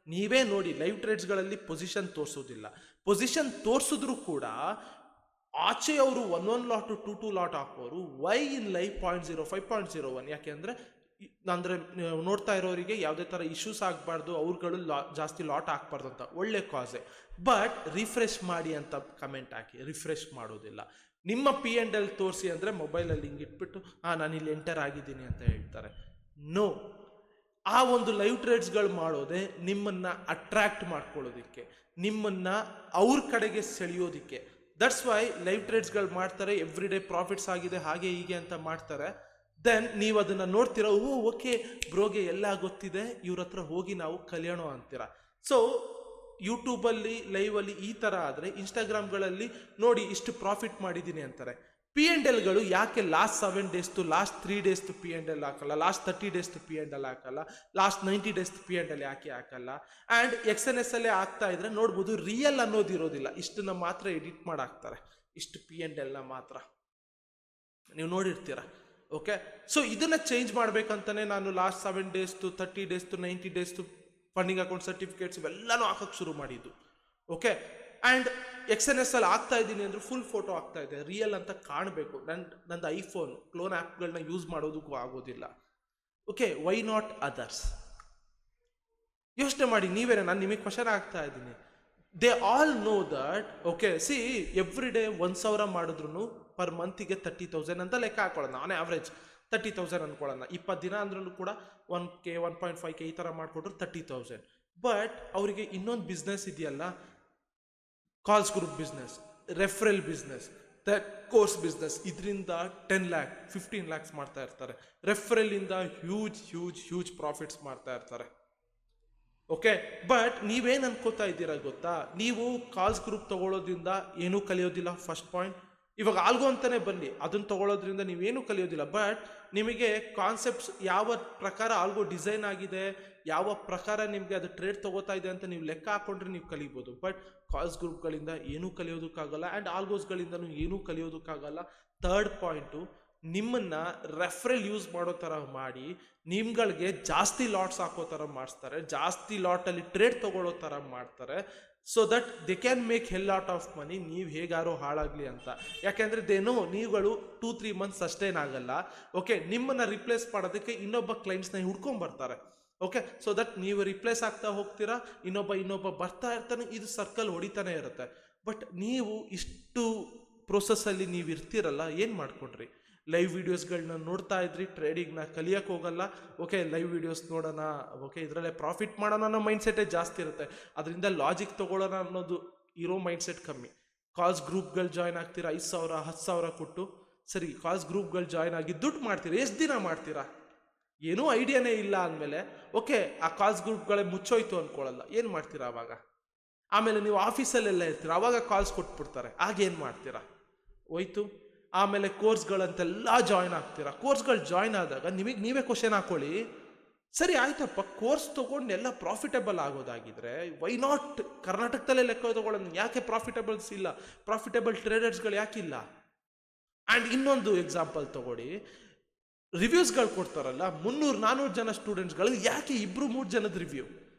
ನೀವೇ ನೋಡಿ, ಲೈವ್ ಟ್ರೇಡ್ಸ್ಗಳಲ್ಲಿ ಪೊಸಿಷನ್ ತೋರಿಸೋದಿಲ್ಲ. ಪೊಸಿಷನ್ ತೋರಿಸಿದ್ರು ಕೂಡ ಆಚೆ ಅವರು 1 ಲಾಟು 2 ಲಾಟ್ ಹಾಕೋರು. ವೈ ಇನ್ ಲೈವ್ 0.05 0.01? ಯಾಕೆ ಅಂದರೆ ನೋಡ್ತಾ ಇರೋರಿಗೆ ಯಾವುದೇ ಥರ ಇಶ್ಯೂಸ್ ಆಗಬಾರ್ದು, ಅವ್ರುಗಳು ಜಾಸ್ತಿ ಲಾಟ್ ಹಾಕ್ಬಾರ್ದು ಅಂತ, ಒಳ್ಳೆ ಕಾಸೆ. ಬಟ್ ರಿಫ್ರೆಶ್ ಮಾಡಿ ಅಂತ ಕಮೆಂಟ್ ಹಾಕಿ, ರಿಫ್ರೆಶ್ ಮಾಡೋದಿಲ್ಲ. ನಿಮ್ಮ P&L ತೋರಿಸಿ ಅಂದರೆ ಮೊಬೈಲಲ್ಲಿ ಹಿಂಗೆ ಇಟ್ಬಿಟ್ಟು ನಾನು ಇಲ್ಲಿ ಎಂಟರ್ ಆಗಿದ್ದೀನಿ ಅಂತ ಹೇಳ್ತಾರೆ. ನೋ, ಆ ಒಂದು ಲೈವ್ ಟ್ರೇಡ್ಸ್ಗಳು ಮಾಡೋದೇ ನಿಮ್ಮನ್ನು ಅಟ್ರ್ಯಾಕ್ಟ್ ಮಾಡ್ಕೊಳ್ಳೋದಕ್ಕೆ, ನಿಮ್ಮನ್ನು ಅವ್ರ ಕಡೆಗೆ ಸೆಳೆಯೋದಕ್ಕೆ. ದಟ್ಸ್ ವೈ ಲೈವ್ ಟ್ರೇಡ್ಸ್ಗಳು ಮಾಡ್ತಾರೆ, ಎವ್ರಿ ಡೇ ಪ್ರಾಫಿಟ್ಸ್ ಆಗಿದೆ ಹಾಗೆ ಹೀಗೆ ಅಂತ ಮಾಡ್ತಾರೆ. ದೆನ್ ನೀವು ಅದನ್ನು ನೋಡ್ತೀರಾ, ಓಕೆ ಬ್ರೋಗೆ ಎಲ್ಲ ಗೊತ್ತಿದೆ, ಇವ್ರ ಹತ್ರ ಹೋಗಿ ನಾವು ಕಲಿಯೋಣ ಅಂತೀರ. ಸೊ ಯೂಟ್ಯೂಬಲ್ಲಿ ಲೈವಲ್ಲಿ ಈ ಥರ ಆದರೆ, ಇನ್ಸ್ಟಾಗ್ರಾಮ್ಗಳಲ್ಲಿ ನೋಡಿ ಇಷ್ಟು ಪ್ರಾಫಿಟ್ ಮಾಡಿದ್ದೀನಿ ಅಂತಾರೆ. P&Lಗಳು ಯಾಕೆ last 7 days last 3 days P&L ಹಾಕಲ್ಲ, ಲಾಸ್ಟ್ 30 days P&L ಹಾಕಲ್ಲ, ಲಾಸ್ಟ್ 90 days P&L ಯಾಕೆ ಹಾಕಲ್ಲ? ಆ್ಯಂಡ್ XNS ಅಲ್ಲೇ ಆಗ್ತಾ ಇದ್ರೆ ನೋಡ್ಬೋದು, ರಿಯಲ್ ಅನ್ನೋದು ಇರೋದಿಲ್ಲ. ಇಷ್ಟನ್ನ ಮಾತ್ರ ಎಡಿಟ್ ಮಾಡಿ ಹಾಕ್ತಾರೆ, ಇಷ್ಟು P&L ಮಾತ್ರ ನೀವು ನೋಡಿರ್ತೀರ. ಓಕೆ, ಸೊ ಇದನ್ನ ಚೇಂಜ್ ಮಾಡ್ಬೇಕಂತಾನೆ ನಾನು last 7 days to 30 days to 90 days to funding account certificates ಇವೆಲ್ಲನೂ ಹಾಕಕ್ಕೆ ಶುರು ಮಾಡಿದ್ದು. ಓಕೆ, ಆ್ಯಂಡ್ XNS ಅಲ್ಲಿ ಆಗ್ತಾ ಇದ್ದೀನಿ ಅಂದ್ರೆ ಫುಲ್ ಫೋಟೋ ಆಗ್ತಾ ಇದೆ, ರಿಯಲ್ ಅಂತ ಕಾಣಬೇಕು. ನಂದು ಐಫೋನ್ ಕ್ಲೋನ್ ಆ್ಯಪ್ಗಳನ್ನ ಯೂಸ್ ಮಾಡೋದಕ್ಕೂ ಆಗೋದಿಲ್ಲ. Okay, why not others? ಯೋಚನೆ ಮಾಡಿ ನೀವೇನೆ, ನಾನು ನಿಮಗೆ ಕ್ವಶನ್ ಆಗ್ತಾ ಇದ್ದೀನಿ. They all know that. Okay, see every day 1,000 ಮಾಡಿದ್ರು ಪರ್ ಮಂತಿಗೆ 30,000 ಅಂತ ಲೆಕ್ಕ ಹಾಕೊಳ್ಳೋಣ. ನಾನೇ ಆವ್ರೇಜ್ 30,000 ಅನ್ಕೊಳ್ಳೋಣ. 20 ದಿನ ಅಂದ್ರೂ ಕೂಡ 1K 1.5K ಈ ಥರ ಮಾಡಿಕೊಟ್ರು 30,000. ಬಟ್ ಅವರಿಗೆ ಇನ್ನೊಂದು ಬಿಸ್ನೆಸ್ ಇದೆಯಲ್ಲ, calls group business, referral business, that course business, ಇದರಿಂದ 10 lakh 15 lakhs ಮಾಡ್ತಾ ಇರ್ತಾರೆ. ರೆಫರಲ್ ಇಂದ ಹ್ಯೂಜ್ ಪ್ರಾಫಿಟ್ಸ್ ಮಾಡ್ತಾ ಇರ್ತಾರೆ. ಓಕೆ, ಬಟ್ ನೀವೇನು ಅನ್ಕೋತಾ ಇದ್ದೀರಾ ಗೊತ್ತಾ? ನೀವು ಕಾಲ್ಸ್ ಗ್ರೂಪ್ ತಗೊಳ್ಳೋದ್ರಿಂದ ಏನೂ ಕಲಿಯೋದಿಲ್ಲ. First point. ಇವಾಗ ಆಲ್ಗೋ ಅಂತಾನೆ ಬನ್ನಿ, ಅದನ್ನ ತಗೊಳ್ಳೋದ್ರಿಂದ ನೀವೇನು ಕಲಿಯೋದಿಲ್ಲ. ಬಟ್ ನಿಮಗೆ ಕಾನ್ಸೆಪ್ಟ್ಸ್ ಯಾವ ಪ್ರಕಾರ ಆಲ್ಗೋ ಡಿಸೈನ್ ಆಗಿದೆ, ಯಾವ ಪ್ರಕಾರ ನಿಮಗೆ ಅದು ಟ್ರೇಡ್ ತಗೋತಾ ಇದೆ ಅಂತ ನೀವು ಲೆಕ್ಕ ಹಾಕೊಂಡ್ರೆ ನೀವು ಕಲಿಬೋದು. ಬಟ್ ಕಾಲ್ಸ್ ಗ್ರೂಪ್ಗಳಿಂದ ಏನೂ ಕಲಿಯೋದಕ್ಕಾಗಲ್ಲ, ಆ್ಯಂಡ್ ಆಲ್ಗೋಸ್ಗಳಿಂದನೂ ಏನೂ ಕಲಿಯೋದಕ್ಕಾಗಲ್ಲ. ಥರ್ಡ್ ಪಾಯಿಂಟು, ನಿಮ್ಮನ್ನ ರೆಫರಲ್ ಯೂಸ್ ಮಾಡೋ ಥರ ಮಾಡಿ ನಿಮ್ಗಳಿಗೆ ಜಾಸ್ತಿ ಲಾಟ್ಸ್ ಹಾಕೋ ಥರ ಮಾಡಿಸ್ತಾರೆ, ಜಾಸ್ತಿ ಲಾಟಲ್ಲಿ ಟ್ರೇಡ್ ತಗೊಳ್ಳೋ ಥರ ಮಾಡ್ತಾರೆ. So that they can make hell lot of money. ನೀವು ಹೇಗಾರೋ ಹಾಳಾಗಲಿ ಅಂತ. ಯಾಕೆಂದರೆ ನೀವುಗಳು 2-3 months ಅಷ್ಟೇನಾಗಲ್ಲ. ಓಕೆ, ನಿಮ್ಮನ್ನು ರಿಪ್ಲೇಸ್ ಮಾಡೋದಕ್ಕೆ ಇನ್ನೊಬ್ಬ ಕ್ಲೈಂಟ್ಸ್ನ ಹುಡ್ಕೊಂಬರ್ತಾರೆ. ಓಕೆ, ಸೊ ದಟ್ ನೀವು ರಿಪ್ಲೇಸ್ ಆಗ್ತಾ ಹೋಗ್ತೀರಾ, ಇನ್ನೊಬ್ಬ ಬರ್ತಾ ಇರ್ತಾನೆ, ಇದು ಸರ್ಕಲ್ ಹೊಡಿತಾನೆ ಇರುತ್ತೆ. ಬಟ್ ನೀವು ಇಷ್ಟು ಪ್ರೊಸೆಸ್ಸಲ್ಲಿ ನೀವು ಇರ್ತೀರಲ್ಲ, ಏನು ಮಾಡ್ಕೊಂಡ್ರಿ? ಲೈವ್ ವಿಡಿಯೋಸ್ಗಳನ್ನ ನೋಡ್ತಾ ಇದ್ರಿ, ಟ್ರೇಡಿಂಗ್ನ ಕಲಿಯೋಕ್ಕೆ ಹೋಗಲ್ಲ. ಓಕೆ, ಲೈವ್ ವಿಡಿಯೋಸ್ ನೋಡೋಣ, ಓಕೆ ಇದರಲ್ಲೇ ಪ್ರಾಫಿಟ್ ಮಾಡೋಣ ಅನ್ನೋ ಮೈಂಡ್ಸೆಟ್ಟೇ ಜಾಸ್ತಿ ಇರುತ್ತೆ. ಅದರಿಂದ ಲಾಜಿಕ್ ತೊಗೊಳ್ಳೋಣ ಅನ್ನೋದು ಇರೋ ಮೈಂಡ್ಸೆಟ್ ಕಮ್ಮಿ. ಕಾಲ್ಸ್ ಗ್ರೂಪ್ಗಳು ಜಾಯ್ನ್ ಆಗ್ತೀರಾ 5,000 10,000 ಕೊಟ್ಟು. ಸರಿ, ಕಾಲ್ಸ್ ಗ್ರೂಪ್ಗಳು ಜಾಯ್ನ್ ಆಗಿ ದುಡ್ಡು ಮಾಡ್ತೀರಾ, ಎಷ್ಟು ದಿನ ಮಾಡ್ತೀರಾ? ಏನೂ ಐಡಿಯಾನೇ ಇಲ್ಲ ಅಂದಮೇಲೆ ಓಕೆ, ಆ ಕಾಲ್ಸ್ ಗ್ರೂಪ್ಗಳೇ ಮುಚ್ಚೋಯ್ತು ಅಂದ್ಕೊಳ್ಳಲ್ಲ, ಏನು ಮಾಡ್ತೀರಾ ಅವಾಗ? ಆಮೇಲೆ ನೀವು ಆಫೀಸಲ್ಲೆಲ್ಲ ಇರ್ತೀರ, ಅವಾಗ ಕಾಲ್ಸ್ ಕೊಟ್ಬಿಡ್ತಾರೆ, ಆಗೇನು ಮಾಡ್ತೀರಾ? ಹೋಯ್ತು. ಆಮೇಲೆ ಕೋರ್ಸ್ಗಳಂತೆಲ್ಲ ಜಾಯ್ನ್ ಆಗ್ತೀರಾ. ಕೋರ್ಸ್ಗಳು ಜಾಯ್ನ್ ಆದಾಗ ನೀವೇ ಕ್ವಶನ್ ಹಾಕೊಳ್ಳಿ, ಸರಿ ಆಯ್ತಪ್ಪ, ಕೋರ್ಸ್ ತೊಗೊಂಡು ಎಲ್ಲ ಪ್ರಾಫಿಟೇಬಲ್ ಆಗೋದಾಗಿದ್ರೆ ವೈ ನಾಟ್ ಕರ್ನಾಟಕದಲ್ಲೇ ಲೆಕ್ಕ ತಗೊಳ್ಳೋಣ? ಯಾಕೆ ಪ್ರಾಫಿಟೇಬಲ್ಸ್ ಇಲ್ಲ? ಪ್ರಾಫಿಟೇಬಲ್ ಟ್ರೇಡರ್ಸ್ಗಳು ಯಾಕಿಲ್ಲ? ಆ್ಯಂಡ್ ಇನ್ನೊಂದು ಎಕ್ಸಾಂಪಲ್ ತಗೊಳ್ಳಿ, ರಿವ್ಯೂಸ್ಗಳು ಕೊಡ್ತಾರಲ್ಲ 300-400 ಜನ ಸ್ಟೂಡೆಂಟ್ಸ್ಗಳು, ಯಾಕೆ 2-3 ಜನದ ರಿವ್ಯೂ?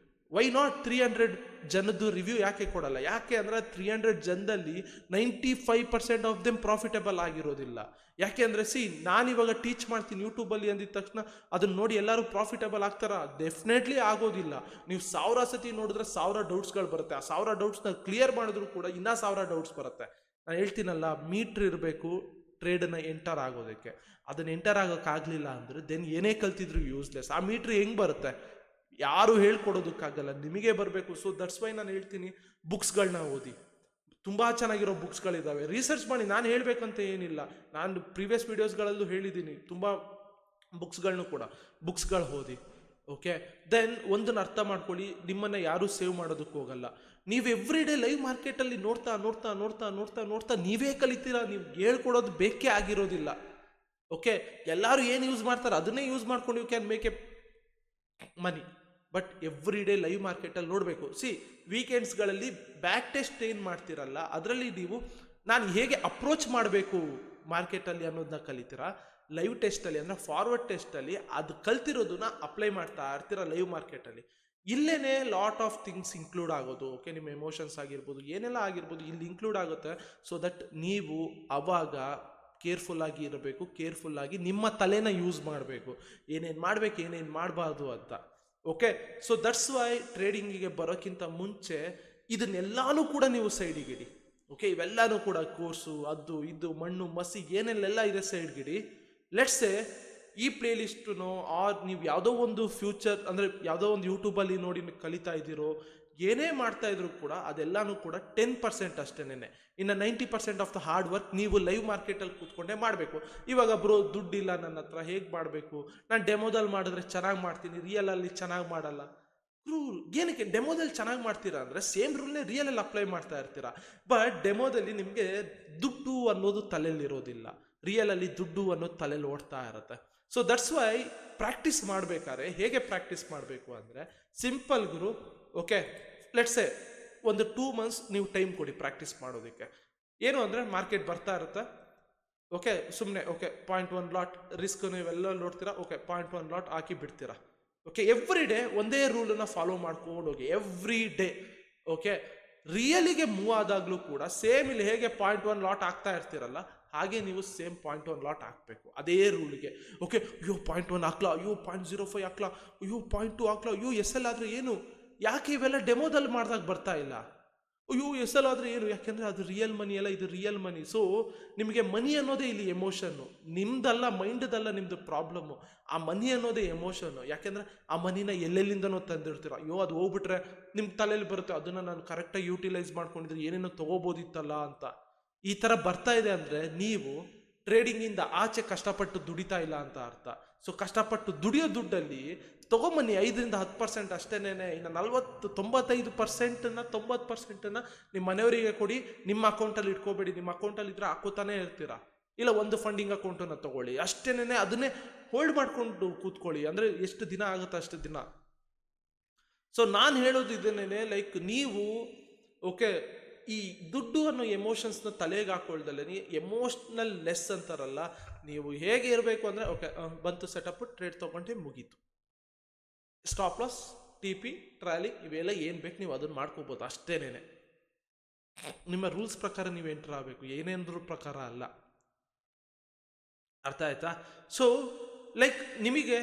ವೈ ನಾಟ್ 300 ಜನದ್ದು ರಿವ್ಯೂ ಯಾಕೆ ಕೊಡಲ್ಲ? ಯಾಕೆ ಅಂದರೆ 300 ಜನದಲ್ಲಿ 95% ಆಫ್ ದೆಮ್ ಪ್ರಾಫಿಟೇಬಲ್ ಆಗಿರೋದಿಲ್ಲ. ಯಾಕೆ ಅಂದರೆ ನಾನಿವಾಗ ಟೀಚ್ ಮಾಡ್ತೀನಿ ಯೂಟ್ಯೂಬಲ್ಲಿ ಅಂದಿದ ತಕ್ಷಣ ಅದನ್ನ ನೋಡಿ ಎಲ್ಲರೂ ಪ್ರಾಫಿಟೇಬಲ್ ಆಗ್ತಾರ? ಡೆಫಿನೆಟ್ಲಿ ಆಗೋದಿಲ್ಲ. ನೀವು 1000 ಸತಿ ನೋಡಿದ್ರೆ 1000 ಡೌಟ್ಸ್ಗಳು ಬರುತ್ತೆ. ಆ 1000 ಡೌಟ್ಸ್ನ ಕ್ಲಿಯರ್ ಮಾಡಿದ್ರು ಕೂಡ ಇನ್ನೂ 1000 ಡೌಟ್ಸ್ ಬರುತ್ತೆ. ನಾನು ಹೇಳ್ತೀನಲ್ಲ, ಮೀಟ್ರ್ ಇರಬೇಕು ಟ್ರೇಡನ್ನು ಎಂಟರ್ ಆಗೋದಕ್ಕೆ. ಅದನ್ನು ಎಂಟರ್ ಆಗೋಕ್ಕಾಗಲಿಲ್ಲ ಅಂದರೆ ದೆನ್ ಏನೇ ಕಲ್ತಿದ್ರು ಯೂಸ್ಲೆಸ್. ಆ ಮೀಟ್ರ್ ಹೆಂಗೆ ಬರುತ್ತೆ? ಯಾರು ಹೇಳ್ಕೊಡೋದಕ್ಕಾಗಲ್ಲ, ನಿಮಗೆ ಬರಬೇಕು. ಸೊ ದಟ್ಸ್ ವೈ ನಾನು ಹೇಳ್ತೀನಿ, ಬುಕ್ಸ್ಗಳನ್ನ ಓದಿ. ತುಂಬ ಚೆನ್ನಾಗಿರೋ ಬುಕ್ಸ್ಗಳಿದ್ದಾವೆ, ರಿಸರ್ಚ್ ಮಾಡಿ. ನಾನು ಹೇಳಬೇಕಂತ ಏನಿಲ್ಲ, ನಾನು ಪ್ರೀವಿಯಸ್ ವೀಡಿಯೋಸ್ಗಳಲ್ಲೂ ಹೇಳಿದ್ದೀನಿ, ತುಂಬ ಬುಕ್ಸ್ಗಳು ಓದಿ. ಓಕೆ, ದೆನ್ ಒಂದನ್ನು ಅರ್ಥ ಮಾಡ್ಕೊಳ್ಳಿ, ನಿಮ್ಮನ್ನು ಯಾರೂ ಸೇವ್ ಮಾಡೋದಕ್ಕೆ ಹೋಗಲ್ಲ. ನೀವು ಎವ್ರಿ ಡೇ ಲೈವ್ ಮಾರ್ಕೆಟಲ್ಲಿ ನೋಡ್ತಾ ನೀವೇ ಕಲಿತೀರಾ. ನೀವು ಹೇಳ್ಕೊಡೋದು ಬೇಕೇ ಆಗಿರೋದಿಲ್ಲ. ಓಕೆ, ಎಲ್ಲರೂ ಏನು ಯೂಸ್ ಮಾಡ್ತಾರೆ ಅದನ್ನೇ ಯೂಸ್ ಮಾಡ್ಕೊಂಡು you can make a money. But every day live ಮಾರ್ಕೆಟಲ್ಲಿ ನೋಡಬೇಕು. ವೀಕೆಂಡ್ಸ್ಗಳಲ್ಲಿ ಬ್ಯಾಕ್ ಟೆಸ್ಟ್ ಏನು ಮಾಡ್ತೀರಲ್ಲ, ಅದರಲ್ಲಿ ನೀವು ನಾನು ಹೇಗೆ ಅಪ್ರೋಚ್ ಮಾಡಬೇಕು ಮಾರ್ಕೆಟಲ್ಲಿ ಅನ್ನೋದನ್ನ ಕಲಿತೀರಾ. ಲೈವ್ ಟೆಸ್ಟಲ್ಲಿ ಅಂದರೆ ಫಾರ್ವರ್ಡ್ ಟೆಸ್ಟಲ್ಲಿ ಅದು ಕಲ್ತಿರೋದನ್ನ ಅಪ್ಲೈ ಮಾಡ್ತಾ ಇರ್ತೀರ ಲೈವ್ ಮಾರ್ಕೆಟಲ್ಲಿ. ಇಲ್ಲೇನೆ ಲಾಟ್ ಆಫ್ ಥಿಂಗ್ಸ್ ಇನ್ಕ್ಲೂಡ್ ಆಗೋದು. ಓಕೆ, ನಿಮ್ಮ ಎಮೋಷನ್ಸ್ ಆಗಿರ್ಬೋದು, ಏನೆಲ್ಲ ಆಗಿರ್ಬೋದು ಇಲ್ಲಿ ಇನ್ಕ್ಲೂಡ್ ಆಗುತ್ತೆ. ಸೊ ದಟ್ ನೀವು ಅವಾಗ ಕೇರ್ಫುಲ್ಲಾಗಿ ಇರಬೇಕು, ಕೇರ್ಫುಲ್ಲಾಗಿ ನಿಮ್ಮ ತಲೆನ ಯೂಸ್ ಮಾಡಬೇಕು, ಏನೇನು ಮಾಡಬೇಕು ಏನೇನು ಮಾಡಬಾರ್ದು ಅಂತ. ಓಕೆ, ಸೊ ದಟ್ಸ್ ವೈ ಟ್ರೇಡಿಂಗಿಗೆ ಬರೋಕ್ಕಿಂತ ಮುಂಚೆ ಇದನ್ನೆಲ್ಲಾನು ಕೂಡ ನೀವು ಸೈಡಿಗಿಡಿ. ಓಕೆ, ಇವೆಲ್ಲನೂ ಕೂಡ ಕೋರ್ಸು, ಅದು ಇದು ಮಣ್ಣು ಮಸಿ ಏನೆಲ್ಲ ಇದೆ ಸೈಡ್ಗಿಡಿ. ಲೆಟ್ಸೆ ಈ ಪ್ಲೇ ಲಿಸ್ಟು ಆರ್ ನೀವು ಯಾವುದೋ ಒಂದು ಫ್ಯೂಚರ್ ಅಂದರೆ ಯಾವುದೋ ಒಂದು ಯೂಟ್ಯೂಬಲ್ಲಿ ನೋಡಿ ಕಲಿತಾ ಇದ್ದೀರೋ, ಏನೇ ಮಾಡ್ತಾ ಇದ್ರು ಕೂಡ ಅದೆಲ್ಲನೂ ಕೂಡ 10% ಅಷ್ಟೇನೆ. ಇನ್ನು 90% ಆಫ್ ದ ಹಾರ್ಡ್ ವರ್ಕ್ ನೀವು ಲೈವ್ ಮಾರ್ಕೆಟಲ್ಲಿ ಕೂತ್ಕೊಂಡೇ ಮಾಡಬೇಕು. ಇವಾಗ ಬ್ರೋ ದುಡ್ಡಿಲ್ಲ ನನ್ನ ಹತ್ರ, ಹೇಗೆ ಮಾಡಬೇಕು? ನಾನು ಡೆಮೋದಲ್ಲಿ ಮಾಡಿದ್ರೆ ಚೆನ್ನಾಗಿ ಮಾಡ್ತೀನಿ, ರಿಯಲಲ್ಲಿ ಚೆನ್ನಾಗಿ ಮಾಡಲ್ಲ. ಏನಕ್ಕೆ ಡೆಮೋದಲ್ಲಿ ಚೆನ್ನಾಗಿ ಮಾಡ್ತೀರಾ ಅಂದರೆ ಸೇಮ್ ರೂಲ್ನೇ ರಿಯಲಲ್ಲಿ ಅಪ್ಲೈ ಮಾಡ್ತಾ ಇರ್ತೀರಾ. ಬಟ್ ಡೆಮೋದಲ್ಲಿ ನಿಮಗೆ ದುಡ್ಡು ಅನ್ನೋದು ತಲೆಯಲ್ಲಿರೋದಿಲ್ಲ, ರಿಯಲಲ್ಲಿ ದುಡ್ಡು ಅನ್ನೋದು ತಲೆಯಲ್ಲಿ ಓಡ್ತಾ ಇರುತ್ತೆ. ಸೊ ದಟ್ಸ್ ವೈ ಪ್ರಾಕ್ಟೀಸ್ ಮಾಡಬೇಕಾದ್ರೆ ಹೇಗೆ ಪ್ರಾಕ್ಟೀಸ್ ಮಾಡಬೇಕು ಅಂದರೆ ಸಿಂಪಲ್ ಗುರು. ಓಕೆ, ಲೆಟ್ಸೆ ಒಂದು 2 months ನೀವು ಟೈಮ್ ಕೊಡಿ ಪ್ರಾಕ್ಟೀಸ್ ಮಾಡೋದಕ್ಕೆ. ಏನು ಅಂದರೆ ಮಾರ್ಕೆಟ್ ಬರ್ತಾ ಇರುತ್ತೆ, ಓಕೆ, ಸುಮ್ಮನೆ ಓಕೆ 0.1 ಲಾಟ್ ರಿಸ್ಕ್ ನೀವೆಲ್ಲ ನೋಡ್ತೀರಾ, ಓಕೆ 0.1 ಲಾಟ್ ಹಾಕಿ ಬಿಡ್ತೀರಾ. ಓಕೆ, ಎವ್ರಿ ಡೇ ಒಂದೇ ರೂಲನ್ನು ಫಾಲೋ ಮಾಡ್ಕೊಂಡು ಹೋಗಿ, ಎವ್ರಿ ಡೇ. ಓಕೆ, ರಿಯಲಿಗೆ ಮೂವ್ ಆದಾಗಲೂ ಕೂಡ ಸೇಮ್ ಇಲ್ಲಿ ಹೇಗೆ 0.1 ಲಾಟ್ ಆಗ್ತಾ ಇರ್ತೀರಲ್ಲ, ಹಾಗೆ ನೀವು ಸೇಮ್ 0.1 ಲಾಟ್ ಹಾಕಬೇಕು ಅದೇ ರೂಲ್ಗೆ. ಓಕೆ, ಅಯ್ಯೋ 0.1 ಹಾಕ್ಲಾ, ಅಯ್ಯೋ 0.05 ಹಾಕ್ಲಾ, ಅಯ್ಯೋ 0.2 ಹಾಕ್ಲಾ, ಅಯ್ಯೋ SL ಆದರೆ ಏನು, ಯಾಕೆ ಇವೆಲ್ಲ ಡೆಮೋದಲ್ಲಿ ಮಾಡಿದಾಗ ಬರ್ತಾ ಇಲ್ಲ, ಅಯ್ಯೋ SL ಆದರೆ ಏನು, ಯಾಕೆಂದರೆ ಅದು ರಿಯಲ್ ಮನಿ ಅಲ್ಲ, ಇದು ರಿಯಲ್ ಮನಿ. ಸೊ ನಿಮಗೆ ಮನಿ ಅನ್ನೋದೇ ಇಲ್ಲಿ ಎಮೋಷನ್ನು, ನಿಮ್ದಲ್ಲ, ಮೈಂಡ್ದಲ್ಲ ನಿಮ್ಮದು ಪ್ರಾಬ್ಲಮ್ಮು, ಆ ಮನಿ ಅನ್ನೋದೇ ಎಮೋಷನ್ನು. ಯಾಕೆಂದರೆ ಆ ಮನಿನ ಎಲ್ಲೆಲ್ಲಿಂದನೋ ತಂದಿರ್ತೀರ, ಅಯ್ಯೋ ಅದು ಹೋಗ್ಬಿಟ್ರೆ ನಿಮ್ಮ ತಲೆಯಲ್ಲಿ ಬರುತ್ತೆ, ಅದನ್ನು ನಾನು ಕರೆಕ್ಟಾಗಿ ಯೂಟಿಲೈಸ್ ಮಾಡ್ಕೊಂಡಿದ್ರೆ ಏನೇನೋ ತೊಗೋಬೋದಿತ್ತಲ್ಲ ಅಂತ. ಈ ಥರ ಬರ್ತಾ ಇದೆ ಅಂದರೆ ನೀವು ಟ್ರೇಡಿಂಗಿಂದ ಆಚೆ ಕಷ್ಟಪಟ್ಟು ದುಡಿತಾ ಇಲ್ಲ ಅಂತ ಅರ್ಥ. ಸೊ ಕಷ್ಟಪಟ್ಟು ದುಡಿಯೋ ದುಡ್ಡಲ್ಲಿ ತೊಗೊಂಬನ್ನಿ 5-10% ಅಷ್ಟೇನೆ, ಇನ್ನು 90% ನಿಮ್ಮ ಮನೆಯವರಿಗೆ ಕೊಡಿ, ನಿಮ್ಮ ಅಕೌಂಟಲ್ಲಿ ಇಟ್ಕೋಬೇಡಿ. ನಿಮ್ಮ ಅಕೌಂಟಲ್ಲಿ ಇದ್ರೆ ಹಾಕೋತಾನೆ ಇರ್ತೀರಾ, ಇಲ್ಲ ಒಂದು ಫಂಡಿಂಗ್ ಅಕೌಂಟನ್ನು ತೊಗೊಳ್ಳಿ, ಅಷ್ಟೇನೆ ಅದನ್ನೇ ಹೋಲ್ಡ್ ಮಾಡ್ಕೊಂಡು ಕೂತ್ಕೊಳ್ಳಿ. ಅಂದರೆ ಎಷ್ಟು ದಿನ ಆಗುತ್ತೆ ಅಷ್ಟು ದಿನ. ಸೊ ನಾನು ಹೇಳೋದು ಇದನ್ನೇ, ಲೈಕ್ ನೀವು ಓಕೆ ಈ ದುಡ್ಡು ಅನ್ನೋ ಎಮೋಷನ್ಸ್ನ ತಲೆಗೆ ಹಾಕೊಳ್ದಲ್ಲೇ ಎಮೋಷ್ನಲ್ ಲೆಸ್ ಅಂತಾರಲ್ಲ, ನೀವು ಹೇಗೆ ಇರಬೇಕು ಅಂದರೆ ಓಕೆ ಬಂತು ಸೆಟಪ್, ಟ್ರೇಡ್ ತೊಗೊಂಡು ಮುಗೀತು, ಸ್ಟಾಪ್ ಲಾಸ್, TP, ಟ್ರಾಲಿ ಇವೆಲ್ಲ ಏನು ಬೇಕು ನೀವು ಅದನ್ನು ಮಾಡ್ಕೋಬೋದು ಅಷ್ಟೇನೆ. ನಿಮ್ಮ ರೂಲ್ಸ್ ಪ್ರಕಾರ ನೀವು ಎಂಟರ್ ಆಗಬೇಕು, ಏನೇನರ ಪ್ರಕಾರ ಅಲ್ಲ. ಅರ್ಥ ಆಯ್ತಾ? ಸೊ ಲೈಕ್ ನಿಮಗೆ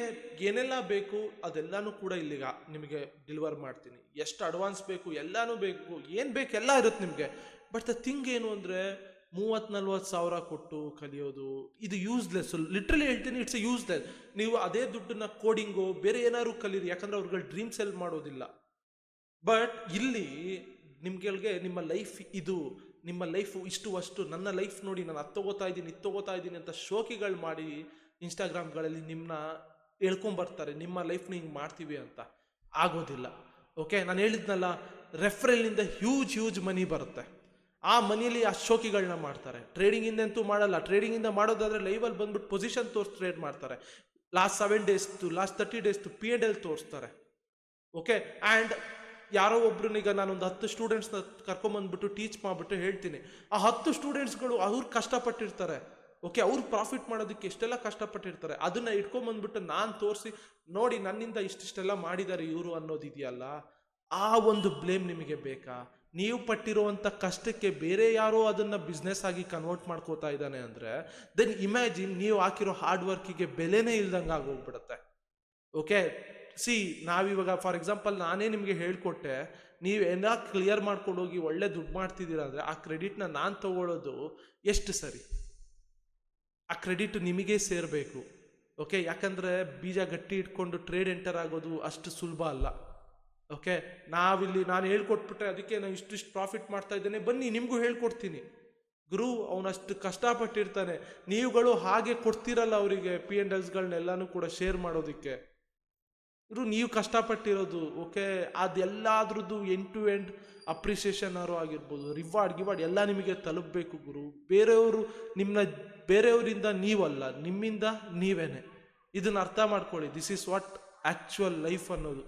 ಏನೆಲ್ಲ ಬೇಕು ಅದೆಲ್ಲನೂ ಕೂಡ ಇಲ್ಲಿಗ ನಿಮಗೆ ಡೆಲಿವರ್ ಮಾಡ್ತೀನಿ. ಎಷ್ಟು ಅಡ್ವಾನ್ಸ್ ಬೇಕು ಎಲ್ಲನೂ ಬೇಕು, ಏನು ಬೇಕು ಎಲ್ಲ ಇರುತ್ತೆ ನಿಮಗೆ. ಬಟ್ ದ ಥಿಂಗ್ ಏನು ಅಂದರೆ 30-40 ಸಾವಿರ ಕೊಟ್ಟು ಕಲಿಯೋದು ಇದು ಯೂಸ್ಲೆಸ್. ಲಿಟ್ರಲಿ ಹೇಳ್ತೀನಿ, ಇಟ್ಸ್ ಎ ಯೂಸ್ಲೆಸ್. ನೀವು ಅದೇ ದುಡ್ಡನ್ನ ಕೋಡಿಂಗು ಬೇರೆ ಏನಾದ್ರು ಕಲೀರಿ, ಯಾಕಂದರೆ ಅವ್ರುಗಳು ಡ್ರೀಮ್ ಸೆಲ್ ಮಾಡೋದಿಲ್ಲ. ಬಟ್ ಇಲ್ಲಿ ನಿಮ್ಗಳಿಗೆ ನಿಮ್ಮ ಲೈಫ್ ಇದು, ನಿಮ್ಮ ಲೈಫು ಇಷ್ಟು ಅಷ್ಟು, ನನ್ನ ಲೈಫ್ ನೋಡಿ ನಾನು ಅದು ತೊಗೋತಾ ಇದ್ದೀನಿ ಅಂತ ಶೋಕಿಗಳು ಮಾಡಿ ಇನ್ಸ್ಟಾಗ್ರಾಮ್ಗಳಲ್ಲಿ ನಿಮ್ಮನ್ನ ಹೇಳ್ಕೊಂಬರ್ತಾರೆ, ನಿಮ್ಮ ಲೈಫ್ನ ಹಿಂಗೆ ಮಾಡ್ತೀವಿ ಅಂತ. ಆಗೋದಿಲ್ಲ. ಓಕೆ, ನಾನು ಹೇಳಿದ್ನಲ್ಲ, ರೆಫರಲ್ನಿಂದ ಹ್ಯೂಜ್ ಮನಿ ಬರುತ್ತೆ. ಆ ಮನಿಯಲ್ಲಿ ಆ ಶೋಕಿಗಳನ್ನ ಮಾಡ್ತಾರೆ. ಟ್ರೇಡಿಂಗಿಂದಂತೂ ಮಾಡಲ್ಲ. ಟ್ರೇಡಿಂಗಿಂದ ಮಾಡೋದಾದರೆ ಲೈವಲ್ಲಿ ಬಂದ್ಬಿಟ್ಟು ಪೊಸಿಷನ್ ತೋರಿಸಿ ಟ್ರೇಡ್ ಮಾಡ್ತಾರೆ. ಲಾಸ್ಟ್ 7 ಡೇಸ್ದು, ಲಾಸ್ಟ್ 30 ಡೇಸ್ದು P&L ತೋರಿಸ್ತಾರೆ. ಓಕೆ, ಆ್ಯಂಡ್ ಯಾರೋ ಒಬ್ರನ್ನೀಗ ನಾನೊಂದು 10 ಸ್ಟೂಡೆಂಟ್ಸ್ನ ಕರ್ಕೊಂಬಂದ್ಬಿಟ್ಟು ಟೀಚ್ ಮಾಡಿಬಿಟ್ಟು ಹೇಳ್ತೀನಿ, ಆ 10 ಸ್ಟೂಡೆಂಟ್ಸ್ಗಳು ಅವ್ರು ಕಷ್ಟಪಟ್ಟಿರ್ತಾರೆ. ಓಕೆ, ಅವ್ರು ಪ್ರಾಫಿಟ್ ಮಾಡೋದಕ್ಕೆ ಎಷ್ಟೆಲ್ಲ ಕಷ್ಟಪಟ್ಟಿರ್ತಾರೆ, ಅದನ್ನು ಇಟ್ಕೊಂಬಂದ್ಬಿಟ್ಟು ನಾನು ತೋರಿಸಿ ನೋಡಿ ನನ್ನಿಂದ ಇಷ್ಟಿಷ್ಟೆಲ್ಲ ಮಾಡಿದ್ದಾರೆ ಇವರು ಅನ್ನೋದಿದೆಯಲ್ಲ, ಆ ಒಂದು ಬ್ಲೇಮ್ ನಿಮಗೆ ಬೇಕಾ? ನೀವು ಪಟ್ಟಿರುವಂಥ ಕಷ್ಟಕ್ಕೆ ಬೇರೆ ಯಾರೋ ಅದನ್ನು ಬಿಸ್ನೆಸ್ ಆಗಿ ಕನ್ವರ್ಟ್ ಮಾಡ್ಕೋತಾ ಇದ್ದಾನೆ ಅಂದರೆ ದೆನ್ ಇಮ್ಯಾಜಿನ್ ನೀವು ಹಾಕಿರೋ ಹಾರ್ಡ್ ವರ್ಕಿಗೆ ಬೆಲೆನೇ ಇಲ್ದಂಗೆ ಆಗೋಗ್ಬಿಡುತ್ತೆ. ಓಕೆ, ನಾವಿವಾಗ ಫಾರ್ ಎಕ್ಸಾಂಪಲ್ ನಾನೇ ನಿಮಗೆ ಹೇಳ್ಕೊಟ್ಟೆ, ನೀವೇನ ಕ್ಲಿಯರ್ ಮಾಡ್ಕೊಂಡು ಹೋಗಿ ಒಳ್ಳೆ ದುಡ್ಡು ಮಾಡ್ತಿದ್ದೀರಾ ಅಂದರೆ ಆ ಕ್ರೆಡಿಟ್ನ ನಾನು ತಗೊಳ್ಳೋದು ಎಷ್ಟು ಸರಿ? ಆ ಕ್ರೆಡಿಟ್ ನಿಮಗೆ ಸೇರಬೇಕು. ಓಕೆ, ಯಾಕಂದರೆ ಬೀಜ ಗಟ್ಟಿ ಇಟ್ಕೊಂಡು ಟ್ರೇಡ್ ಎಂಟರ್ ಆಗೋದು ಅಷ್ಟು ಸುಲಭ ಅಲ್ಲ. ಓಕೆ, ನಾವಿಲ್ಲಿ ನಾನು ಹೇಳ್ಕೊಟ್ಬಿಟ್ರೆ ಅದಕ್ಕೆ ನಾನು ಇಷ್ಟಿಷ್ಟು ಪ್ರಾಫಿಟ್ ಮಾಡ್ತಾ ಇದ್ದೇನೆ, ಬನ್ನಿ ನಿಮಗೂ ಹೇಳ್ಕೊಡ್ತೀನಿ. ಗುರು ಅವನಷ್ಟು ಕಷ್ಟಪಟ್ಟಿರ್ತಾನೆ, ನೀವುಗಳು ಹಾಗೆ ಕೊಡ್ತಿರಲ್ಲ ಅವರಿಗೆ P&Lsಗಳನ್ನೆಲ್ಲನೂ ಕೂಡ ಶೇರ್ ಮಾಡೋದಕ್ಕೆ. ಗುರು ನೀವು ಕಷ್ಟಪಟ್ಟಿರೋದು, ಓಕೆ, ಅದೆಲ್ಲದ್ರದ್ದು ಎಂಡ್ ಟು ಎಂಡ್ ಅಪ್ರಿಸಿಯೇಷನ್ ಆಗಿರ್ಬೋದು, ರಿವಾರ್ಡ್ ಎಲ್ಲ ನಿಮಗೆ ತಲುಪಬೇಕು ಗುರು. ಬೇರೆಯವರಿಂದ ನೀವಲ್ಲ, ನಿಮ್ಮಿಂದ ನೀವೇನೆ. ಇದನ್ನು ಅರ್ಥ ಮಾಡ್ಕೊಳ್ಳಿ. This is what actual life ಅನ್ನೋದು.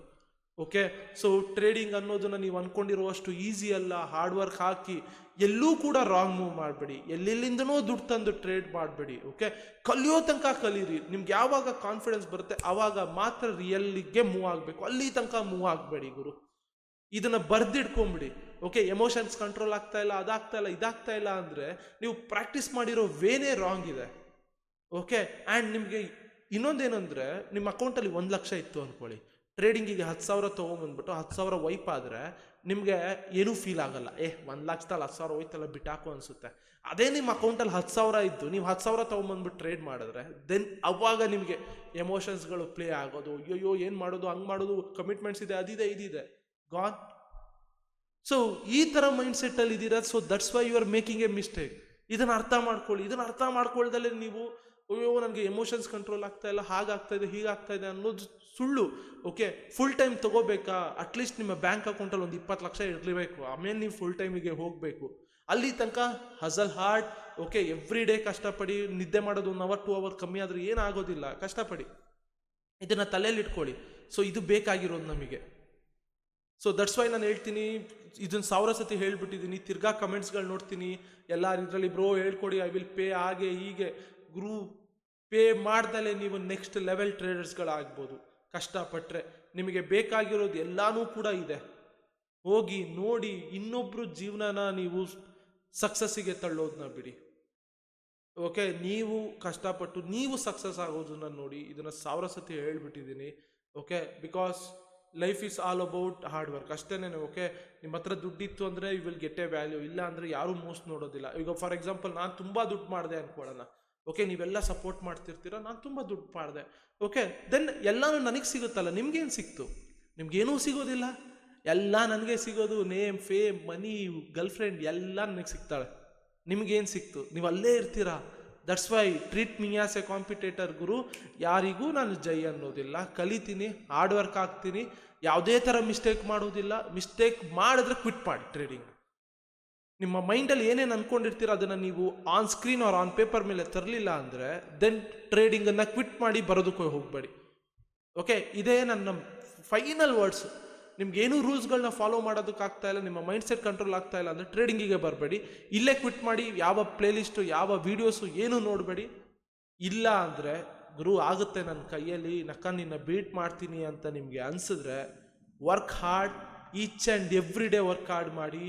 ಓಕೆ, ಸೊ ಟ್ರೇಡಿಂಗ್ ಅನ್ನೋದನ್ನು ನೀವು ಅಂದ್ಕೊಂಡಿರುವಷ್ಟು ಈಸಿ ಅಲ್ಲ. ಹಾರ್ಡ್ ವರ್ಕ್ ಹಾಕಿ ಎಲ್ಲೂ ಕೂಡ ರಾಂಗ್ ಮೂವ್ ಮಾಡಬೇಡಿ, ಎಲ್ಲೆಲ್ಲಿಂದನೋ ದುಡ್ಡು ತಂದು ಟ್ರೇಡ್ ಮಾಡಬೇಡಿ. ಓಕೆ, ಕಲಿಯೋ ತನಕ ಕಲೀರಿ. ನಿಮ್ಗೆ ಯಾವಾಗ ಕಾನ್ಫಿಡೆನ್ಸ್ ಬರುತ್ತೆ ಆವಾಗ ಮಾತ್ರ ರಿಯಲ್ಲಿಗೆ ಮೂವ್ ಆಗಬೇಕು, ಅಲ್ಲಿ ತನಕ ಮೂವ್ ಆಗಬೇಡಿ ಗುರು. ಇದನ್ನು ಬರ್ದಿಡ್ಕೊಂಬಿಡಿ. ಓಕೆ, ಎಮೋಷನ್ಸ್ ಕಂಟ್ರೋಲ್ ಆಗ್ತಾ ಇಲ್ಲ, ಅದಾಗ್ತಾ ಇಲ್ಲ, ಇದಾಗ್ತಾ ಇಲ್ಲ ಅಂದರೆ ನೀವು ಪ್ರಾಕ್ಟೀಸ್ ಮಾಡಿರೋ ವೇನೇ ರಾಂಗ್ ಇದೆ. ಓಕೆ, ಆ್ಯಂಡ್ ನಿಮಗೆ ಇನ್ನೊಂದೇನೆಂದರೆ, ನಿಮ್ಮ ಅಕೌಂಟಲ್ಲಿ 1 ಲಕ್ಷ ಇತ್ತು ಅಂದ್ಕೊಳ್ಳಿ, ಟ್ರೇಡಿಂಗಿಗೆ 10,000 ತೊಗೊಂಬಂದ್ಬಿಟ್ಟು 10,000 ವೈಪ್ ಆದರೆ ನಿಮಗೆ ಏನೂ ಫೀಲ್ ಆಗಲ್ಲ. 1 ಲಕ್ಷದಲ್ಲಿ 10,000 ಹೋಯ್ತಲ್ಲ ಬಿಟ್ಟಾಕು ಅನಿಸುತ್ತೆ. ಅದೇ ನಿಮ್ಮ ಅಕೌಂಟಲ್ಲಿ 10,000 ಇದ್ದು ನೀವು 10,000 ತೊಗೊಂಬಂದ್ಬಿಟ್ಟು ಟ್ರೇಡ್ ಮಾಡಿದ್ರೆ ದೆನ್ ಅವಾಗ ನಿಮಗೆ ಎಮೋಷನ್ಸ್ಗಳು ಪ್ಲೇ ಆಗೋದು, ಅಯ್ಯೋ ಏನು ಮಾಡೋದು, ಹಂಗೆ ಮಾಡೋದು, ಕಮಿಟ್ಮೆಂಟ್ಸ್ ಇದೆ, ಅದಿದೆ, ಇದಿದೆ, ಗಾನ್. ಸೊ ಈ ಥರ ಮೈಂಡ್ಸೆಟ್ಟಲ್ಲಿ ಇದ್ದೀರಾ. So that's why you are making a mistake. ಇದನ್ನು ಅರ್ಥ ಮಾಡ್ಕೊಳ್ಳಿ. ಇದನ್ನು ಅರ್ಥ ಮಾಡ್ಕೊಳ್ದಲ್ಲೇ ನೀವು ಅಯ್ಯೋ ನನಗೆ ಎಮೋಷನ್ಸ್ ಕಂಟ್ರೋಲ್ ಆಗ್ತಾ ಇಲ್ಲ, ಹಾಗಾಗ್ತಾ ಇದೆ, ಹೀಗಾಗ್ತಾ ಇದೆ ಅನ್ನೋದು ಸುಳ್ಳು. ಓಕೆ, ಫುಲ್ ಟೈಮ್ ತೊಗೋಬೇಕಾ? ಅಟ್ಲೀಸ್ಟ್ ನಿಮ್ಮ ಬ್ಯಾಂಕ್ ಅಕೌಂಟಲ್ಲಿ ಒಂದು 20 ಲಕ್ಷ ಇರಲೇಬೇಕು. ಆಮೇಲೆ ನೀವು ಫುಲ್ ಟೈಮಿಗೆ ಹೋಗಬೇಕು. ಅಲ್ಲಿ ತನಕ hustle hard. Okay, every day ಕಷ್ಟಪಡಿ. ನಿದ್ದೆ ಮಾಡೋದು 1 ಅವರ್ 2 ಅವರ್ ಕಮ್ಮಿ ಆದರೆ ಏನಾಗೋದಿಲ್ಲ, ಕಷ್ಟಪಡಿ. ಇದನ್ನು ತಲೆಯಲ್ಲಿ ಇಟ್ಕೊಳ್ಳಿ. ಸೊ ಇದು ಬೇಕಾಗಿರೋದು ನಮಗೆ. ಸೊ ದಟ್ಸ್ ವೈ ನಾನು ಹೇಳ್ತೀನಿ, ಇದನ್ನು 1000 ಸತಿ ಹೇಳ್ಬಿಟ್ಟಿದ್ದೀನಿ, ತಿರ್ಗಾ ಕಮೆಂಟ್ಸ್ಗಳು ನೋಡ್ತೀನಿ ಎಲ್ಲರೂ ಇದರಲ್ಲಿ ಬ್ರೋ ಹೇಳ್ಕೊಡಿ, ಐ ವಿಲ್ ಪೇ, ಹಾಗೆ ಹೀಗೆ. ಗುರು, ಪೇ ಮಾಡ್ದಲೇ ನೀವು ನೆಕ್ಸ್ಟ್ ಲೆವೆಲ್ ಟ್ರೇಡರ್ಸ್ಗಳಾಗ್ಬೋದು ಕಷ್ಟಪಟ್ಟರೆ. ನಿಮಗೆ ಬೇಕಾಗಿರೋದು ಎಲ್ಲನೂ ಕೂಡ ಇದೆ. ಹೋಗಿ ನೋಡಿ, ಇನ್ನೊಬ್ರು ಜೀವನನ ನೀವು ಸಕ್ಸಸ್ಸಿಗೆ ತಳ್ಳೋದನ್ನ ಬಿಡಿ. ಓಕೆ, ನೀವು ಕಷ್ಟಪಟ್ಟು ನೀವು ಸಕ್ಸಸ್ ಆಗೋದನ್ನ ನೋಡಿ. ಇದನ್ನು 1000 ಸತಿ ಹೇಳ್ಬಿಟ್ಟಿದ್ದೀನಿ. Okay, because life is all about hard work ಅಷ್ಟೇನೆ. ಓಕೆ, ನಿಮ್ಮ ಹತ್ರ ದುಡ್ಡಿತ್ತು ಅಂದರೆ you will get a value, ಇಲ್ಲ ಅಂದರೆ ಯಾರೂ ಮೋಸ್ಟ್ ನೋಡೋದಿಲ್ಲ. ಈಗ ಫಾರ್ ಎಕ್ಸಾಂಪಲ್ ನಾನು ತುಂಬ ದುಡ್ಡು ಮಾಡಿದೆ ಅಂದ್ಕೊಳ್ಳೋಣ. ಓಕೆ, ನೀವೆಲ್ಲ ಸಪೋರ್ಟ್ ಮಾಡ್ತಿರ್ತೀರ, ನಾನು ತುಂಬ ದುಡ್ಡು ಮಾಡಿದೆ. ಓಕೆ, ದೆನ್ ಎಲ್ಲನೂ ನನಗೆ ಸಿಗುತ್ತಲ್ಲ, ನಿಮ್ಗೇನು ಸಿಕ್ತು? ನಿಮ್ಗೇನೂ ಸಿಗೋದಿಲ್ಲ, ಎಲ್ಲ ನನಗೆ ಸಿಗೋದು. ನೇಮ್, ಫೇಮ್, ಮನಿ, ಗರ್ಲ್ಫ್ರೆಂಡ್ ಎಲ್ಲ ನನಗೆ ಸಿಗ್ತಾಳೆ. ನಿಮ್ಗೇನು ಸಿಕ್ತು? ನೀವು ಅಲ್ಲೇ ಇರ್ತೀರಾ. That's why treat me as a competitor ಗುರು. ಯಾರಿಗೂ ನಾನು ಜೈ ಅನ್ನೋದಿಲ್ಲ. ಕಲಿತೀನಿ, ಹಾರ್ಡ್ ವರ್ಕ್ ಆಗ್ತೀನಿ, ಯಾವುದೇ ಥರ ಮಿಸ್ಟೇಕ್ ಮಾಡೋದಿಲ್ಲ. ಮಿಸ್ಟೇಕ್ ಮಾಡಿದ್ರೆ ಕ್ವಿಟ್ ಮಾಡಿ ಟ್ರೇಡಿಂಗ್. ನಿಮ್ಮ ಮೈಂಡಲ್ಲಿ ಏನೇನು ಅನ್ಕೊಂಡಿರ್ತೀರ ಅದನ್ನು ನೀವು on screen or on paper ಮೇಲೆ ತರಲಿಲ್ಲ ಅಂದರೆ ದೆನ್ ಟ್ರೇಡಿಂಗನ್ನು ಕ್ವಿಟ್ ಮಾಡಿ ಬರೋದಕ್ಕೆ ಹೋಗಬೇಡಿ. ಓಕೆ, ಇದೇ ನನ್ನ ಫೈನಲ್ ವರ್ಡ್ಸ್. ನಿಮ್ಗೇನೂ ರೂಲ್ಸ್ಗಳನ್ನ ಫಾಲೋ ಮಾಡೋದಕ್ಕಾಗ್ತಾ ಇಲ್ಲ, ನಿಮ್ಮ ಮೈಂಡ್ ಸೆಟ್ ಕಂಟ್ರೋಲ್ ಆಗ್ತಾ ಇಲ್ಲ ಅಂದರೆ ಟ್ರೇಡಿಂಗಿಗೆ ಬರಬೇಡಿ. ಇಲ್ಲೇ ಕ್ವಿಟ್ ಮಾಡಿ. ಯಾವ ಪ್ಲೇಲಿಸ್ಟು, ಯಾವ ವೀಡಿಯೋಸು ಏನೂ ನೋಡಬೇಡಿ. ಇಲ್ಲ ಅಂದರೆ ಗುರು ಆಗುತ್ತೆ ನನ್ನ ಕೈಯಲ್ಲಿ, ನಿನ್ನ ಬೀಟ್ ಮಾಡ್ತೀನಿ ಅಂತ ನಿಮಗೆ ಅನಿಸಿದ್ರೆ work hard, each and every day work hard ಮಾಡಿ.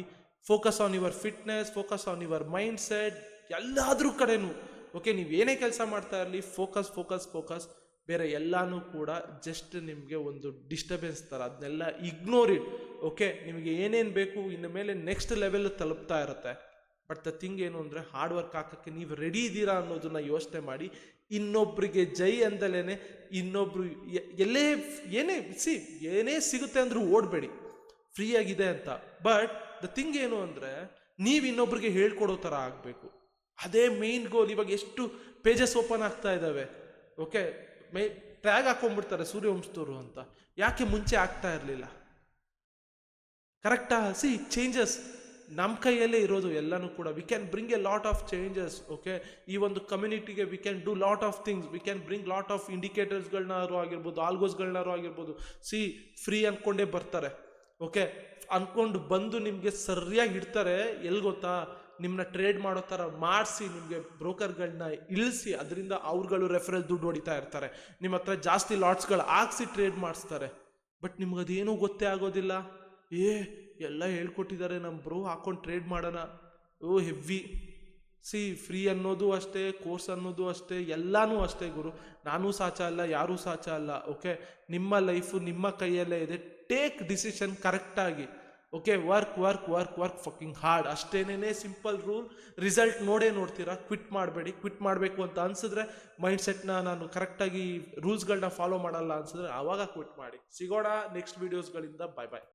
Focus on your fitness, focus on your mindset, ಎಲ್ಲಾದ್ರೂ ಕಡೆನೂ. ಓಕೆ, ನೀವು ಏನೇ ಕೆಲಸ ಮಾಡ್ತಾ ಇರಲಿ, ಫೋಕಸ್ ಫೋಕಸ್ ಫೋಕಸ್. ಬೇರೆ ಎಲ್ಲನೂ ಕೂಡ ಜಸ್ಟ್ ನಿಮಗೆ ಒಂದು ಡಿಸ್ಟರ್ಬೆನ್ಸ್ ಥರ, ಅದನ್ನೆಲ್ಲ ಇಗ್ನೋರ್ ಇಟ್. ಓಕೆ, ನಿಮಗೆ ಏನೇನು ಬೇಕು ಇನ್ನು ಮೇಲೆ ನೆಕ್ಸ್ಟ್ ಲೆವೆಲ್ ತಲುಪ್ತಾ ಇರುತ್ತೆ. ಬಟ್ ದ ಥಿಂಗ್ ಏನು ಅಂದರೆ ಹಾರ್ಡ್ ವರ್ಕ್ ಹಾಕೋಕ್ಕೆ ನೀವು ರೆಡಿ ಇದ್ದೀರಾ ಅನ್ನೋದನ್ನ ಯೋಚನೆ ಮಾಡಿ. ಇನ್ನೊಬ್ಬರಿಗೆ ಜೈ ಅಂದಲೇ ಇನ್ನೊಬ್ರು ಏನೇ ಸಿಗುತ್ತೆ ಅಂದ್ರೂ ಓಡಬೇಡಿ, ಫ್ರೀ ಆಗಿದೆ ಅಂತ. ಬಟ್ ದ ಥಿಂಗ್ ಏನು ಅಂದರೆ ನೀವು ಇನ್ನೊಬ್ರಿಗೆ ಹೇಳ್ಕೊಡೋ ಥರ ಆಗಬೇಕು. ಅದೇ ಮೇನ್ ಗೋಲ್. ಇವಾಗ ಎಷ್ಟು ಪೇಜಸ್ ಓಪನ್ ಆಗ್ತಾ ಇದ್ದಾವೆ. ಓಕೆ, ಟ್ಯಾಗ್ ಹಾಕೊಂಡ್ಬಿಡ್ತಾರೆ ಸೂರ್ಯವಂಶದವರು ಅಂತ. ಯಾಕೆ ಮುಂಚೆ ಆಗ್ತಾ ಇರಲಿಲ್ಲ? ಕರೆಕ್ಟಾ? ಚೇಂಜಸ್ ನಮ್ಮ ಕೈಯಲ್ಲೇ ಇರೋದು ಎಲ್ಲನೂ ಕೂಡ. We can bring a lot of changes. Okay, ಈ ಒಂದು ಕಮ್ಯುನಿಟಿಗೆ we can do lot of things. We can bring lot of ಇಂಡಿಕೇಟರ್ಸ್ಗಳನ್ನಾರು ಆಗಿರ್ಬೋದು, ಆಲ್ಗೋಸ್ಗಳನ್ನಾರು ಆಗಿರ್ಬೋದು. ಫ್ರೀ ಅಂದ್ಕೊಂಡೇ ಬರ್ತಾರೆ. ಓಕೆ, ಅಂದ್ಕೊಂಡು ಬಂದು ನಿಮಗೆ ಸರಿಯಾಗಿ ಇಡ್ತಾರೆ. ಎಲ್ಲಿ ಗೊತ್ತಾ? ನಿಮ್ಮನ್ನ ಟ್ರೇಡ್ ಮಾಡೋ ಥರ ಮಾಡಿಸಿ, ನಿಮಗೆ ಬ್ರೋಕರ್ಗಳನ್ನ ಇಳಿಸಿ, ಅದರಿಂದ ಅವ್ರುಗಳು ರೆಫರಲ್ ದುಡ್ಡು ಹೊಡಿತಾ ಇರ್ತಾರೆ. ನಿಮ್ಮ ಹತ್ರ ಜಾಸ್ತಿ ಲಾಟ್ಸ್ಗಳು ಹಾಕ್ಸಿ ಟ್ರೇಡ್ ಮಾಡಿಸ್ತಾರೆ. ಬಟ್ ನಿಮ್ಗದೇನೂ ಗೊತ್ತೇ ಆಗೋದಿಲ್ಲ. ಎಲ್ಲ ಹೇಳ್ಕೊಟ್ಟಿದ್ದಾರೆ ನಮ್ಮ ಬ್ರೋ, ಹಾಕೊಂಡು ಟ್ರೇಡ್ ಮಾಡೋಣ. ಹೆವ್ವಿ. ಫ್ರೀ ಅನ್ನೋದು ಅಷ್ಟೇ, ಕೋರ್ಸ್ ಅನ್ನೋದು ಅಷ್ಟೇ, ಎಲ್ಲನೂ ಅಷ್ಟೇ ಗುರು. ನಾನೂ ಸಾಚ ಅಲ್ಲ, ಯಾರೂ ಸಾಚ ಅಲ್ಲ. ಓಕೆ, ನಿಮ್ಮ ಲೈಫು ನಿಮ್ಮ ಕೈಯಲ್ಲೇ ಇದೆ. ಟೇಕ್ ಡಿಸಿಷನ್ ಕರೆಕ್ಟಾಗಿ. Okay, work work work work fucking hard. ಅಷ್ಟೇನೇ ಸಿಂಪಲ್ ರೂಲ್. ರಿಸಲ್ಟ್ ನೋಡ್ತೀರಾ. ಕ್ವಿಟ್ ಮಾಡಬೇಡಿ. ಕ್ವಿಟ್ ಮಾಡಬೇಕು ಅಂತ ಅನ್ಸಿದ್ರೆ, ಮೈಂಡ್ ಸೆಟ್ನ ನಾನು ಕರೆಕ್ಟಾಗಿ ರೂಲ್ಸ್ಗಳನ್ನ ಫಾಲೋ ಮಾಡಲ್ಲ ಅನ್ಸಿದ್ರೆ ಆವಾಗ ಕ್ವಿಟ್ ಮಾಡಿ. ಸಿಗೋಣ ನೆಕ್ಸ್ಟ್ ವೀಡಿಯೋಸ್ಗಳಿಂದ. ಬಾಯ್ ಬಾಯ್.